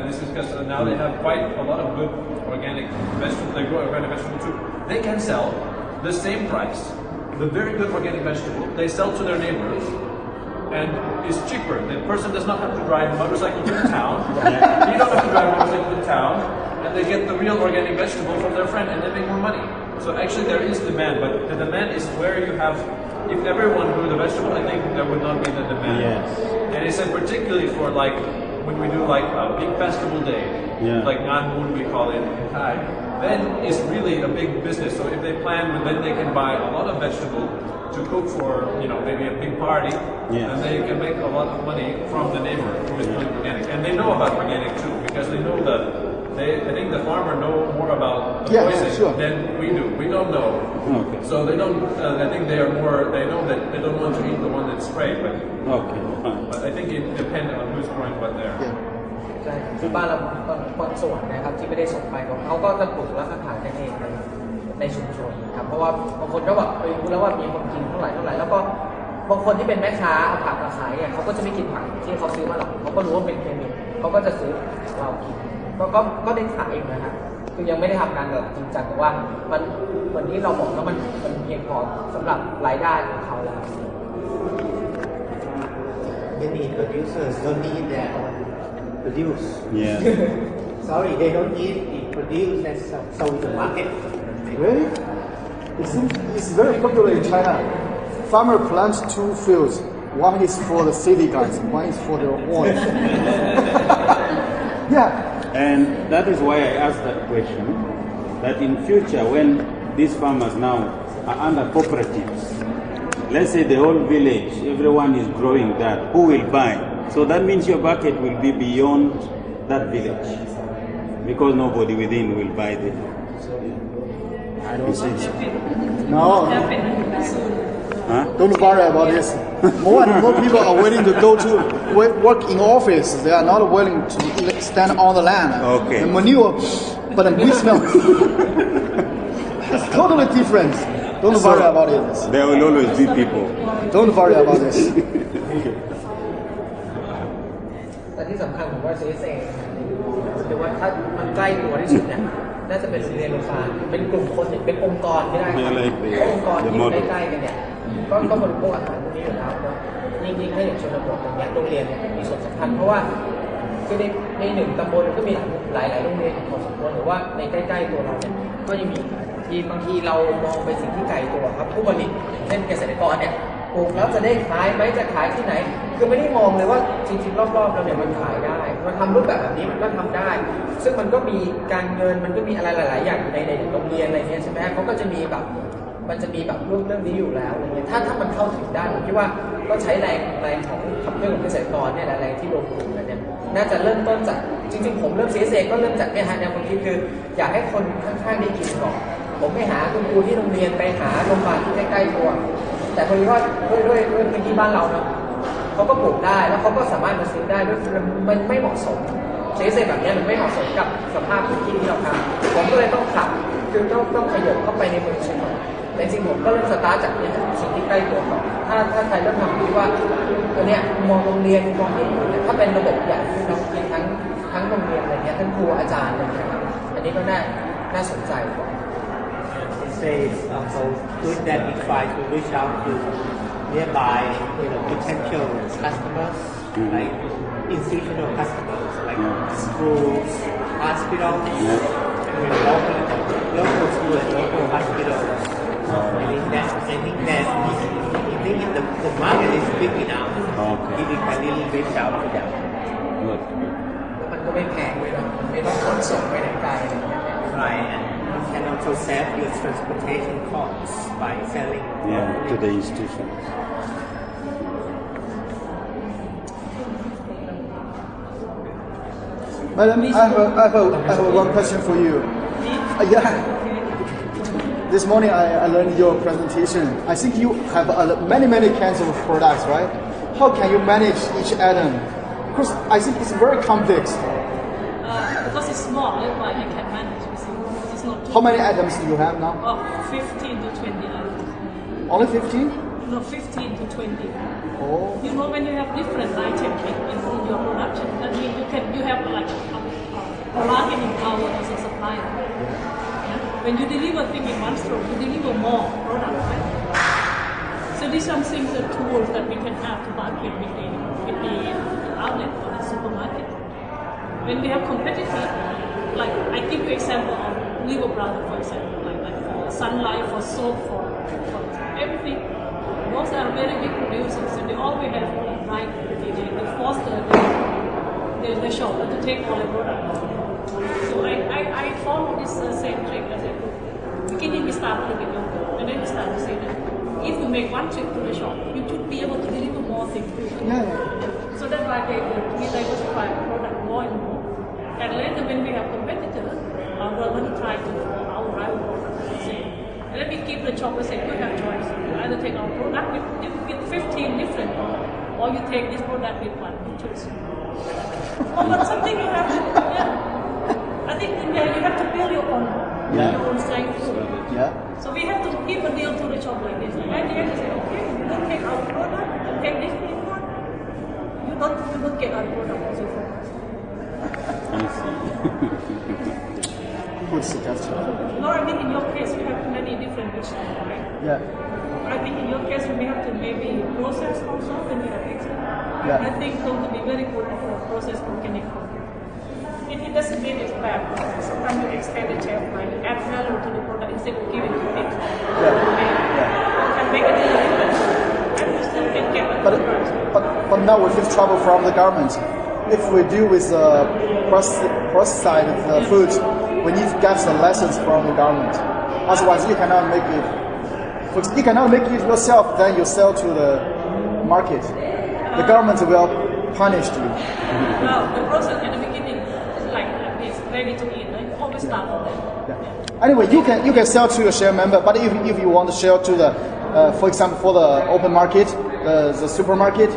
this is because now they have quite a lot of good organic vegetables, they grow organic vegetable too. They can sell the same price, the very good organic vegetable, they sell to their neighbors, and it's cheaper. The person does not have to drive a motorcycle to the town. You don't have to drive a motorcycle to the town, and they get the real organic vegetable from their friend, and they make more money. So actually there is demand, but the demand is where you have, if everyone grew the vegetable, I think there would not be the demand. Yes. And it's particularly for like, when we do like a big festival day, like Ngan Moon we call it in Thai, then it's really a big business. So if they plan, then they can buy a lot of vegetable to cook for, maybe a big party, and they can make a lot of money from the neighbor who is doing organic. And they know about organic too, because they know I think the farmer know more about the poison than we do. We don't know. Okay. So they don't, I think they know that they don't want to eat the one that's sprayed, but I think it depends on who's growing what there. ใช่คือบ้านเราบางส่วนนะครับที่ไม่ได้ส่งไปเขาก็จะปลูกแล้วก็ขายกันเองในชุมชนครับเพราะว่าบางคนก็แบบรู้แล้วว่ามีคนกินเท่าไหร่แล้วก็บางคนที่เป็นแม่ค้าเอาผักมาขายเขาก็จะไม่กินผักที่เขาซื้อมาหรอกเขาก็รู้ว่าเป็นเคมีเขาก็จะซื้อเรากินก็ได้ขายเองนะครับคือยังไม่ได้ทำงานแบบจริงจังแต่ว่ามันเหมือนที่เราบอกแล้วมันเพียงพอสำหรับรายได้ของเขาแล้ว Many producers don't need that produce. Yeah. Sorry, they don't need it produce and sold to the market. Really? It's very popular in China. Farmer plants 2 fields. One is for the city guys, one is for their own. Yeah. And that is why I asked that question, that in future when these farmers now are under cooperatives, let's say the whole village, everyone is growing that, who will buy? So that means your bucket will be beyond that village, because nobody within will buy them. I don't think so. No. Huh? Don't worry about this. More and more people are willing to go to work in office. They are not willing to stand on the land. Okay. The manure, but the smell. It's totally different. Don't worry about it. There will always be people. Don't worry about this. แต่ที่สำคัญผมว่า CSA คือว่าถ้ามันใกล้ตัวที่สุดเนี่ยน่าจะเป็นโรงเรียนโรงพยาบาลเป็นกลุ่มคนเป็นองค์กรก็ได้ครับองค์กรที่อยู่ใกล้ๆกันเนี่ยก็บริโภคอาหารพวกนี้อยู่แล้วยิ่งให้อย่างชนบทอย่างเงี้ยโรงเรียนเนี่ยมีส่วนสำคัญเพราะว่าคือในหนึ่งตำบลก็มีหลายโรงเรียนพอสมควรหรือว่าในใกล้ๆตัวเราเนี่ยก็ยังมีที่บางทีเรามองไปสิ่งที่ไกลตัวครับผู้ผลิตเช่นเกษตรกรเนี่ยปลูกแล้วจะได้ขายไหมจะขายที่ไหนคือไม่ได้มองเลยว่าจริงๆรอบๆเราเนี่ยมันขายได้มันทำรูปแบบนี้มันก็ทำได้ซึ่งมันก็มีการเงินมันก็มีอะไรหลายๆอย่างในโรงเรียนอะไรเงี้ยใช่ไหมเขาก็จะมีแบบมันจะมีแบบเรื่องนี้อยู่แล้วอะไรเงี้ยถ้ามันเข้าถึงได้ผมคิดว่าก็ใช้แรงของขับเคลื่อนของเกษตรกรเนี่ยแรงที่รวมกลุ่มกันเนี่ยน่าจะเริ่มต้นจากจริงๆผมเริ่ม CSA ก็เริ่มจากเนี่ยฮะแนวความคิดคืออยากให้คนข้างๆได้กินก่อนผมไปหาคุณครูที่โรงเรียนไปหาโรงพยาบาลที่ใกล้ๆตัวแต่พอดีว่าด้วยพื้นที่บ้านเราเนาะเขาก็ปลูกได้แล้วเขาก็สามารถมาซื้อได้ด้วยมันไม่เหมาะสมCSAแบบนี้มันไม่เหมาะสมกับสภาพพื้นที่ที่เราทำผมก็เลยต้องขับคือต้องขยับเข้าไปในเมืองเชียงใหม่ แต่จริงผมก็เริ่มสตาร์ทจากเนี่ยสิ่งที่ใกล้ตัวก่อนถ้าใครเริ่มทำคิดว่าอันเนี้ยมองโรงเรียนมองที่ถ้าเป็นระบบใหญ่ที่เราคิดทั้งโรงเรียนอะไรเงี้ยทั้งครูอาจารย์อะไรเงี้ยครับอันนี้ก็น่าสนใจกว่า It says so good that we try to reach out to nearby, potential customers, like institutional customers, like schools, hospitals, local schools, and local hospitals. I think that if the market is big enough, we can really reach out to them. Good. มันก็ไม่แพงเลยเนาะไม่ต้องขนส่งไปไหนไกลอะไรเงี้ย Right, and you can also save your transportation costs by selling To the institutions. Madam, I have one question for you. Yeah. This morning I learned your presentation. I think you have many kinds of products, right? How can you manage each item? Because I think it's very complex. Because it's small, that's why I can manage. It's not too How many items do you have now? 15 to 20 items. Only 15? No, 15 to 20. Oh. You know, when you have different items in your production, that means you have like a bargaining power as a supplier. Yeah? When you deliver things in one stroke, you deliver more product, right? So these are things, the tools that we can have to bargain with the outlet or the supermarket. When we have competitive, like I give you example of Liver Brother, for example, like for sunlight, for soap, for everything. Those are very big producers, and they always have right, they force the shop to take all the products. So I follow this same trick. I said, beginning we start a little bit local, and then we start to say that if you make one trip to the shop, you should be able to deliver more things to it. Yeah. So that's why we diversify the product more and more. And later when we have competitors, we're going to try to follow our rival product the same. And then we give the shop and say, you have choice. You either take our product with 15 different products, or you take this product with one. You choose. But something you have to, I think in there you have to build your own strength too. Yeah. So we have to give a deal to the shop like this. And at the end, they say, okay, you don't take our product, you take this one. You don't get our product also from us. I see. Good suggestion. No, I mean in your case you have many different wishes, right? Yeah. I think in your case you may have to maybe process also when you have extra. Yeah. I think going to be very good at process organic coffee. It doesn't mean it's bad. Sometimes you extend the shelf life, you add value to the product instead of giving it to people. And make a difference. And you still can get a good price. But now we face trouble from the government. If we deal with the process side of the food, we need to get the license from the government. Otherwise, you cannot make it. You cannot make it yourself. Then you sell to the market. The government will punish you. No, the process at the beginning is like it's ready to eat. Like, you always start from there. Yeah. Anyway, you can sell to your share member, but if you want to sell to the, for example, for the open market, the supermarket.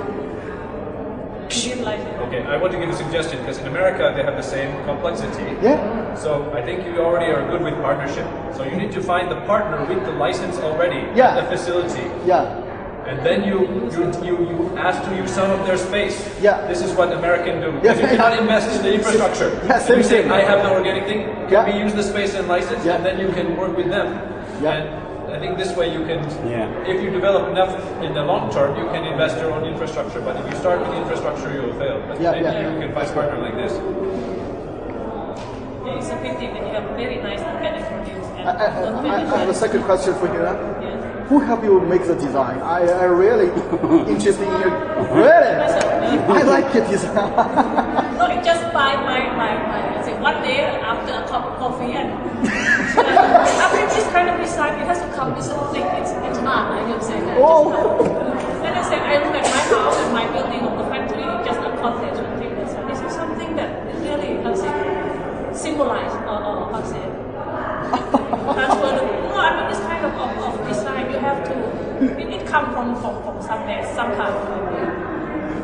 Okay, I want to give a suggestion because in America they have the same complexity. Yeah. So I think you already are good with partnership. So you need to find the partner with the license already Yeah. at the facility. Yeah. And then you ask to use some of their space. Yeah. This is what American do. Yeah. You cannot invest in the infrastructure. Yeah, same you say, thing. I have the organic thing. Yeah. We use the space and license, Yeah. and then you can work with them. Yeah. And I think this way you can, Yeah. if you develop enough in the long term, you can invest your own infrastructure. But if you start with infrastructure, you will fail. But Yeah, maybe yeah. you can find a partner like this. It's a pity when you have very nice organic produce. I have a second question for you. Yes. Who helped you make the design? I really interested in you. Really? I like your design. No, it just by say one day after a cup of coffee and after this kind of design, it has to come with something. It's hard, I would say that. Oh. Then I said, I look at my house and my building of the factory, it's just a cottage and things like that. This is something that really, how to say, symbolize or how to say, transferable. No, I mean this kind of design, you have to, it comes from somewhere, somehow.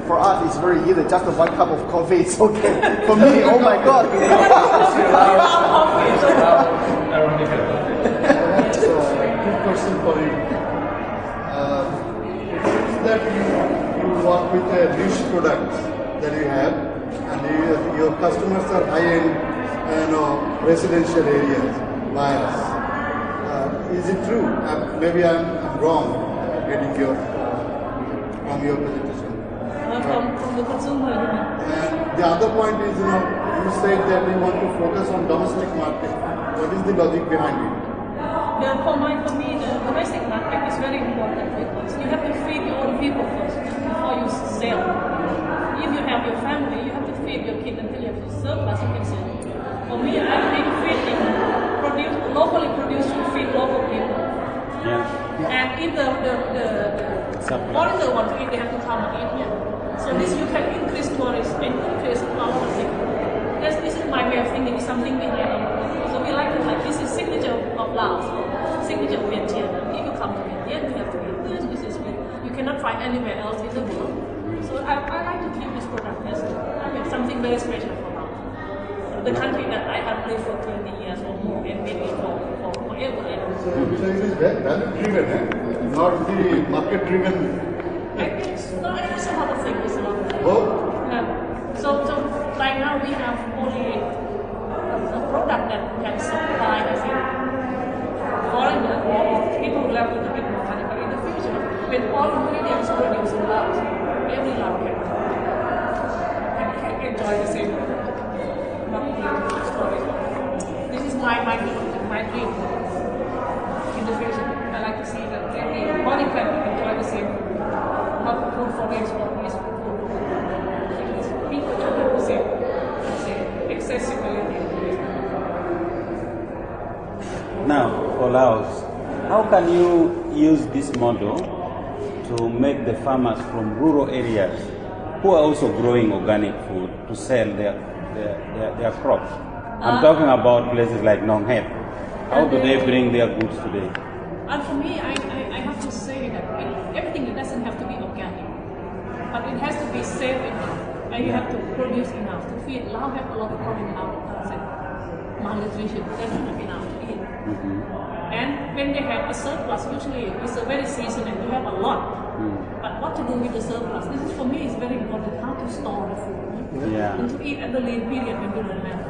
For us, it's very easy. Just one cup of coffee, it's okay. For me, oh my God. I don't think question for you. It seems that you work with a niche products that you have, and your customers are high-end, residential areas, buyers. Is it true? Maybe I'm wrong getting from your presentation. From the consumer, you mean? And the other point is, you said that you want to focus on domestic market. What is the logic behind it? For me, the domestic market is very important because you have to feed your own people first before you sell. If you have your family, you have to feed your kids until you have to surplus, you can sell. For me, I think feeding locally produced to feed local people. Yeah. And if the foreigner want to eat, they have to come and eat here. So this you can increase tourists and increase our thing. This is my way of thinking. It's something we have. So we like to this is signature of Laos, signature of Vietnam. If you come to Vietnam, you have to eat this. This is you cannot find anywhere else in the world. So I like to keep this product as something very special for Laos. The country that I have lived for 20 years or more and maybe for forever. So it is value driven, not the market driven. It's a lot of things. Both? Yeah. So right now we have only a product that can supply, I think, foreigner or people who left with a bit more money. But in the future, when all ingredients produced in Laos, every Lao can enjoy the same story. This is my dream in the future. I like to see that everybody can enjoy the same food. Not food for export, is food. People can have the same accessibility. Now, for Laos, how can you use this model to make the farmers from rural areas who are also growing organic food to sell their crops? I'm talking about places like Nong Het. How do they bring their goods today? And for me, I have to say that everything doesn't have to be organic, but it has to be safe enough, and you have to produce enough to feed. Laos have a lot of problem now, malnutrition, they don't have enough to eat. And when they have a surplus, usually it's a very seasonal, you have a lot. But what to do with the surplus? This is for me is very important, how to store the food. And to eat at the lean period when you don't have.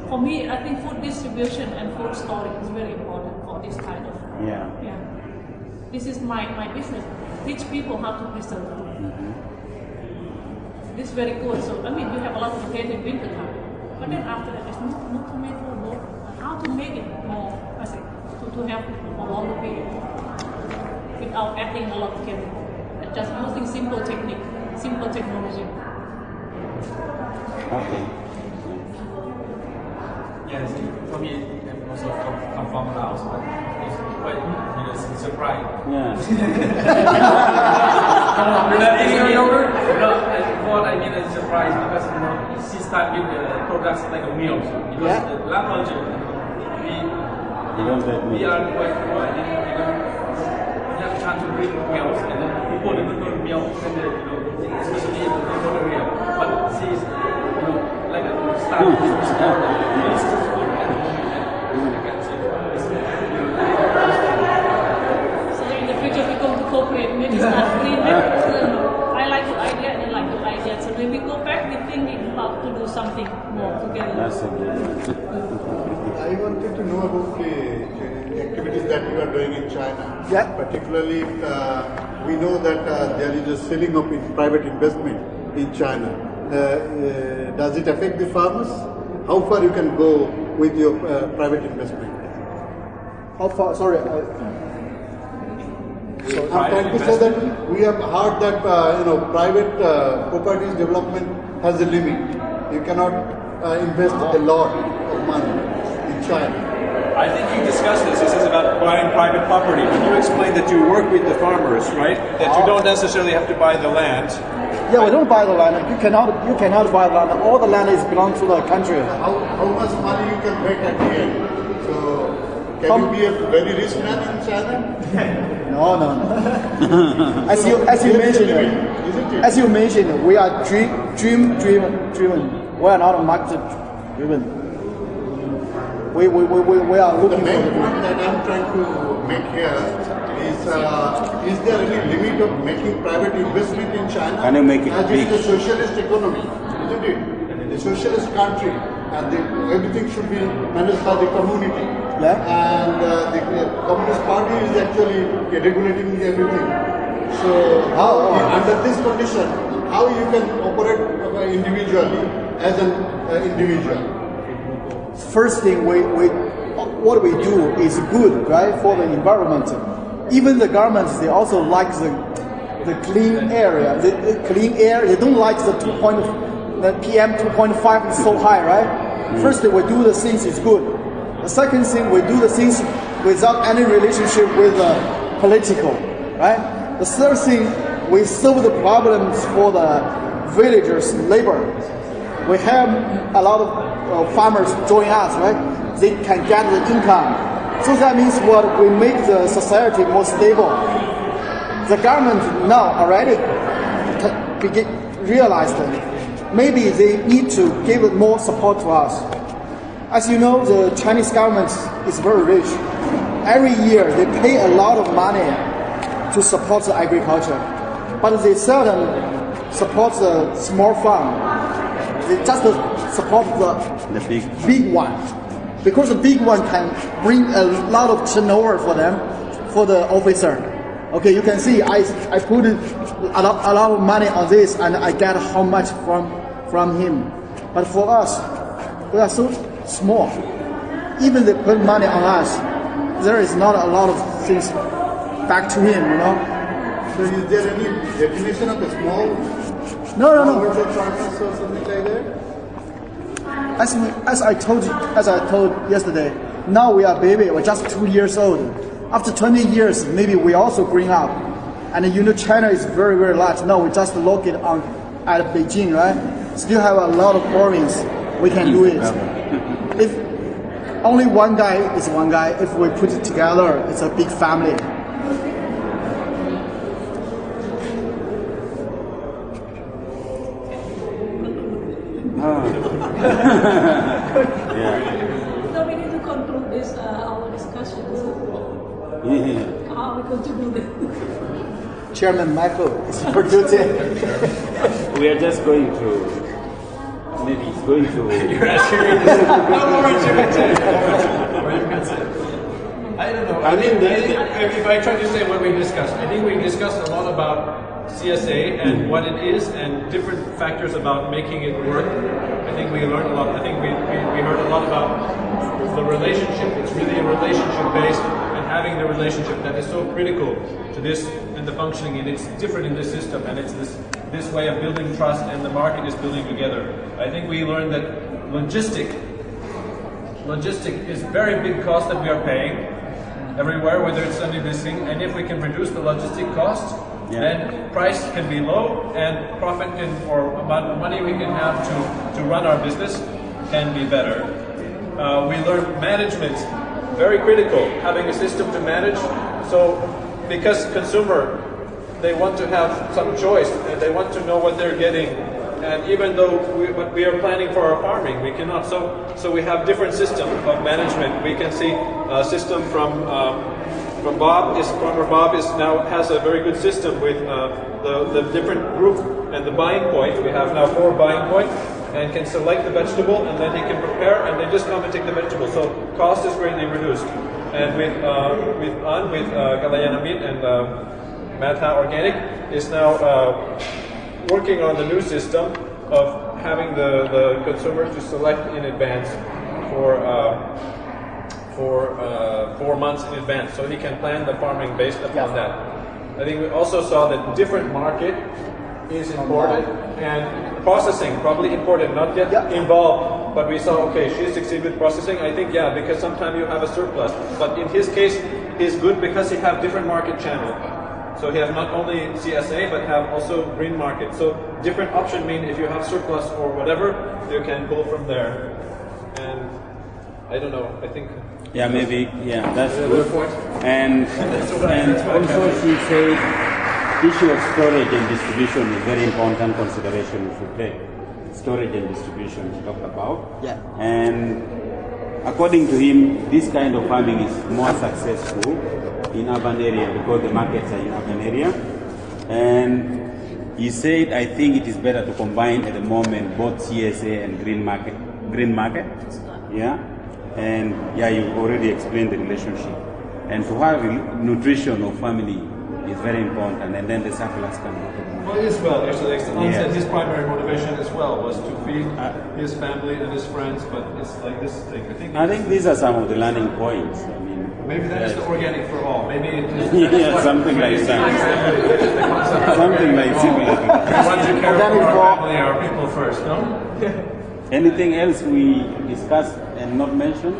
For me, I think food distribution and food storage is very important for this kind of. This is my business. Teach people how to preserve food. This is very good. So you have a lot of potato in winter time, but then after that, there's no tomato, no how to make it more. To have a longer period without adding a lot of chemical. Just using simple technique, simple technology. Okay. Yes, for me, I'm also come from Laos, but it's quite surprised. Yeah. You're not eating yogurt? What I mean is surprised because she started with the products like a meal. Because the Lao culture, we are quite poor. We have a chance to bring meals, and then people don't know meals, and especially in the rural area. But she's like a start. So in the future, we go to cooperate, maybe start green. I like the idea, and they like the idea. So when we go back, we're thinking about to do something more together. That's a good one. I wanted to know about the activities that you are doing in China. Particularly, we know that there is a selling of private investment in China. Does it affect the farmers? How far you can go with your private investment? How far? Sorry. I'm trying to say that we have heard that private properties development has a limit. You cannot invest a lot of money in China. I think you discussed this. This is about buying private property. But you explained that you work with the farmers, right? That you don't necessarily have to buy the land. Yeah, we don't buy the land. You cannot buy the land. All the land is belong to the country. How much money you can make at the end? So can you be a very rich man in China? No. As you mentioned, we are dream driven. We are not market driven. we are looking the main for. point that I'm trying to make here is there any limit of making private investment in China? Can you make it as big? it is a socialist economy, isn't it? A socialist country, and everything should be managed by the community. Yeah. And the Communist Party is actually regulating everything. So under this condition, how you can operate individually as an individual? First thing what we do is good, right, for the environment. Even the governments, they also like the clean area. The clean air, they don't like the PM 2.5 is so high, right? First thing we do the things is good. The second thing we do the things without any relationship with political, right? The third thing we solve the problems for the villagers, labor. We have a lot of farmers join us, right? They can get the income. So that means what we make the society more stable. The government now already realized that maybe they need to give more support to us. As you know, the Chinese government is very rich. Every year they pay a lot of money to support the agriculture, but they seldom support the small farm. They just support the big one, because the big one can bring a lot of turnover for them, for the officer. Okay, you can see I put a lot of money on this and I get how much from him. But for us, we are so small. Even they put money on us, there is not a lot of things back to him, you know. So is there any definition of a small? No. Farmers or something like that? As I told yesterday, now we are baby. We're just 2 years old. After 20 years, maybe we also growing up. And you know, China is very, very large. Now we just look it at Beijing, right? Still have a lot of province. We can do it. If only one guy is one guy, if we put it together, it's a big family. So we need to conclude this our discussion. How are we going to do this? Chairman Michael is your duty. We are just going to. Maybe it's going to. You're asking me this. No more I don't know. I think if I try to say what we discussed, I think we discussed a lot about CSA and what it is and different factors about making it work. I think we learned a lot. I think we heard a lot about the relationship. It's really a relationship based, and having the relationship that is so critical to this and the functioning, and it's different in this system, and it's this way of building trust, and the market is building together. I think we learned that logistic is very big cost that we are paying everywhere, whether it's something missing, and if we can reduce the logistic costs, then price can be low, and profit or amount of money we can have to run our business can be better. We learned management, very critical, having a system to manage. So because consumer, they want to have some choice, and they want to know what they're getting. And even though we are planning for our farming, we cannot. So we have different system of management. We can see a system from Bob. Farmer Bob has a very good system with the different group and the buying point. We have now 4 buying points, and can select the vegetable, and then he can prepare, and they just come and take the vegetable. So cost is greatly reduced. And with Kalayanamitr and Matha Organic is now working on the new system of having the consumer to select in advance for 4 months in advance, so he can plan the farming based upon that. I think we also saw that different market is important, and processing probably important, not yet involved, but we saw, okay, she succeeded with processing. I think, because sometimes you have a surplus, but in his case, he's good because he have different market channel. So he has not only CSA, but have also green market. So different option mean if you have surplus or whatever, you can pull from there. And I don't know, I think... that's good point. And also she said issue of storage and distribution is very important consideration we should take. Storage and distribution we talked about. Yeah. And according to him, this kind of farming is more successful in urban area because the markets are in urban area. And he said, I think it is better to combine at the moment both CSA and green market. Yeah. And yeah, you already explained the relationship. And to have nutrition of family is very important, and then the surplus can go to the market. Well, as well, actually, said his primary motivation as well was to feed his family and his friends, but it's like this thing. I think these are some of the learning points. I mean, maybe that is the organic for all. Maybe it is yeah, something like that. Something like similar. We want to care for our family, our people first, no? Anything else we discussed and not mentioned?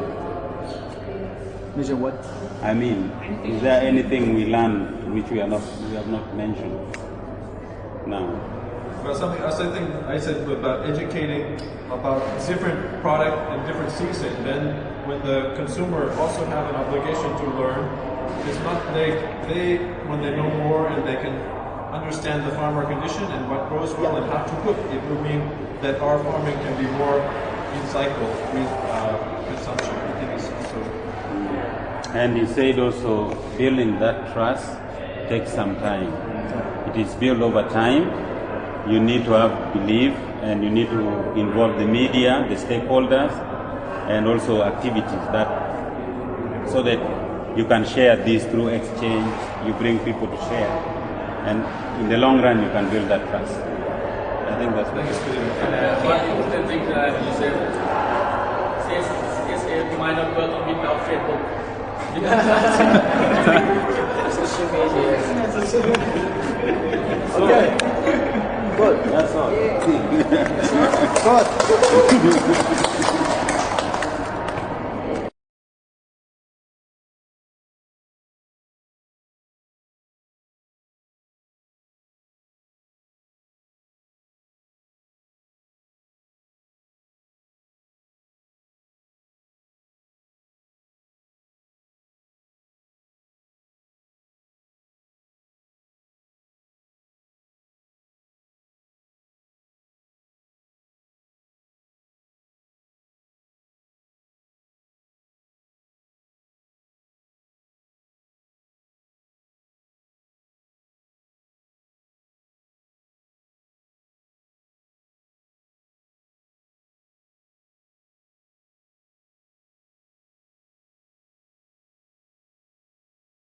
Mention what? I mean, is there anything we learned which we have not mentioned? No. Well, something else I said about educating about different product and different season. Then, when the consumer also have an obligation to learn, it's not they when they know more and they can understand the farmer condition and what grows well and how to cook, it would mean that our farming can be more in cycle with consumption. I think it's also. And he said also building that trust takes some time. It is built over time. You need to have belief, and you need to involve the media, the stakeholders, and also activities so that you can share this through exchange. You bring people to share, and in the long run, you can build that trust. I think that's what it's doing. One important thing that you said, CSA might not work on without Facebook. Okay. Good. That's all. Good.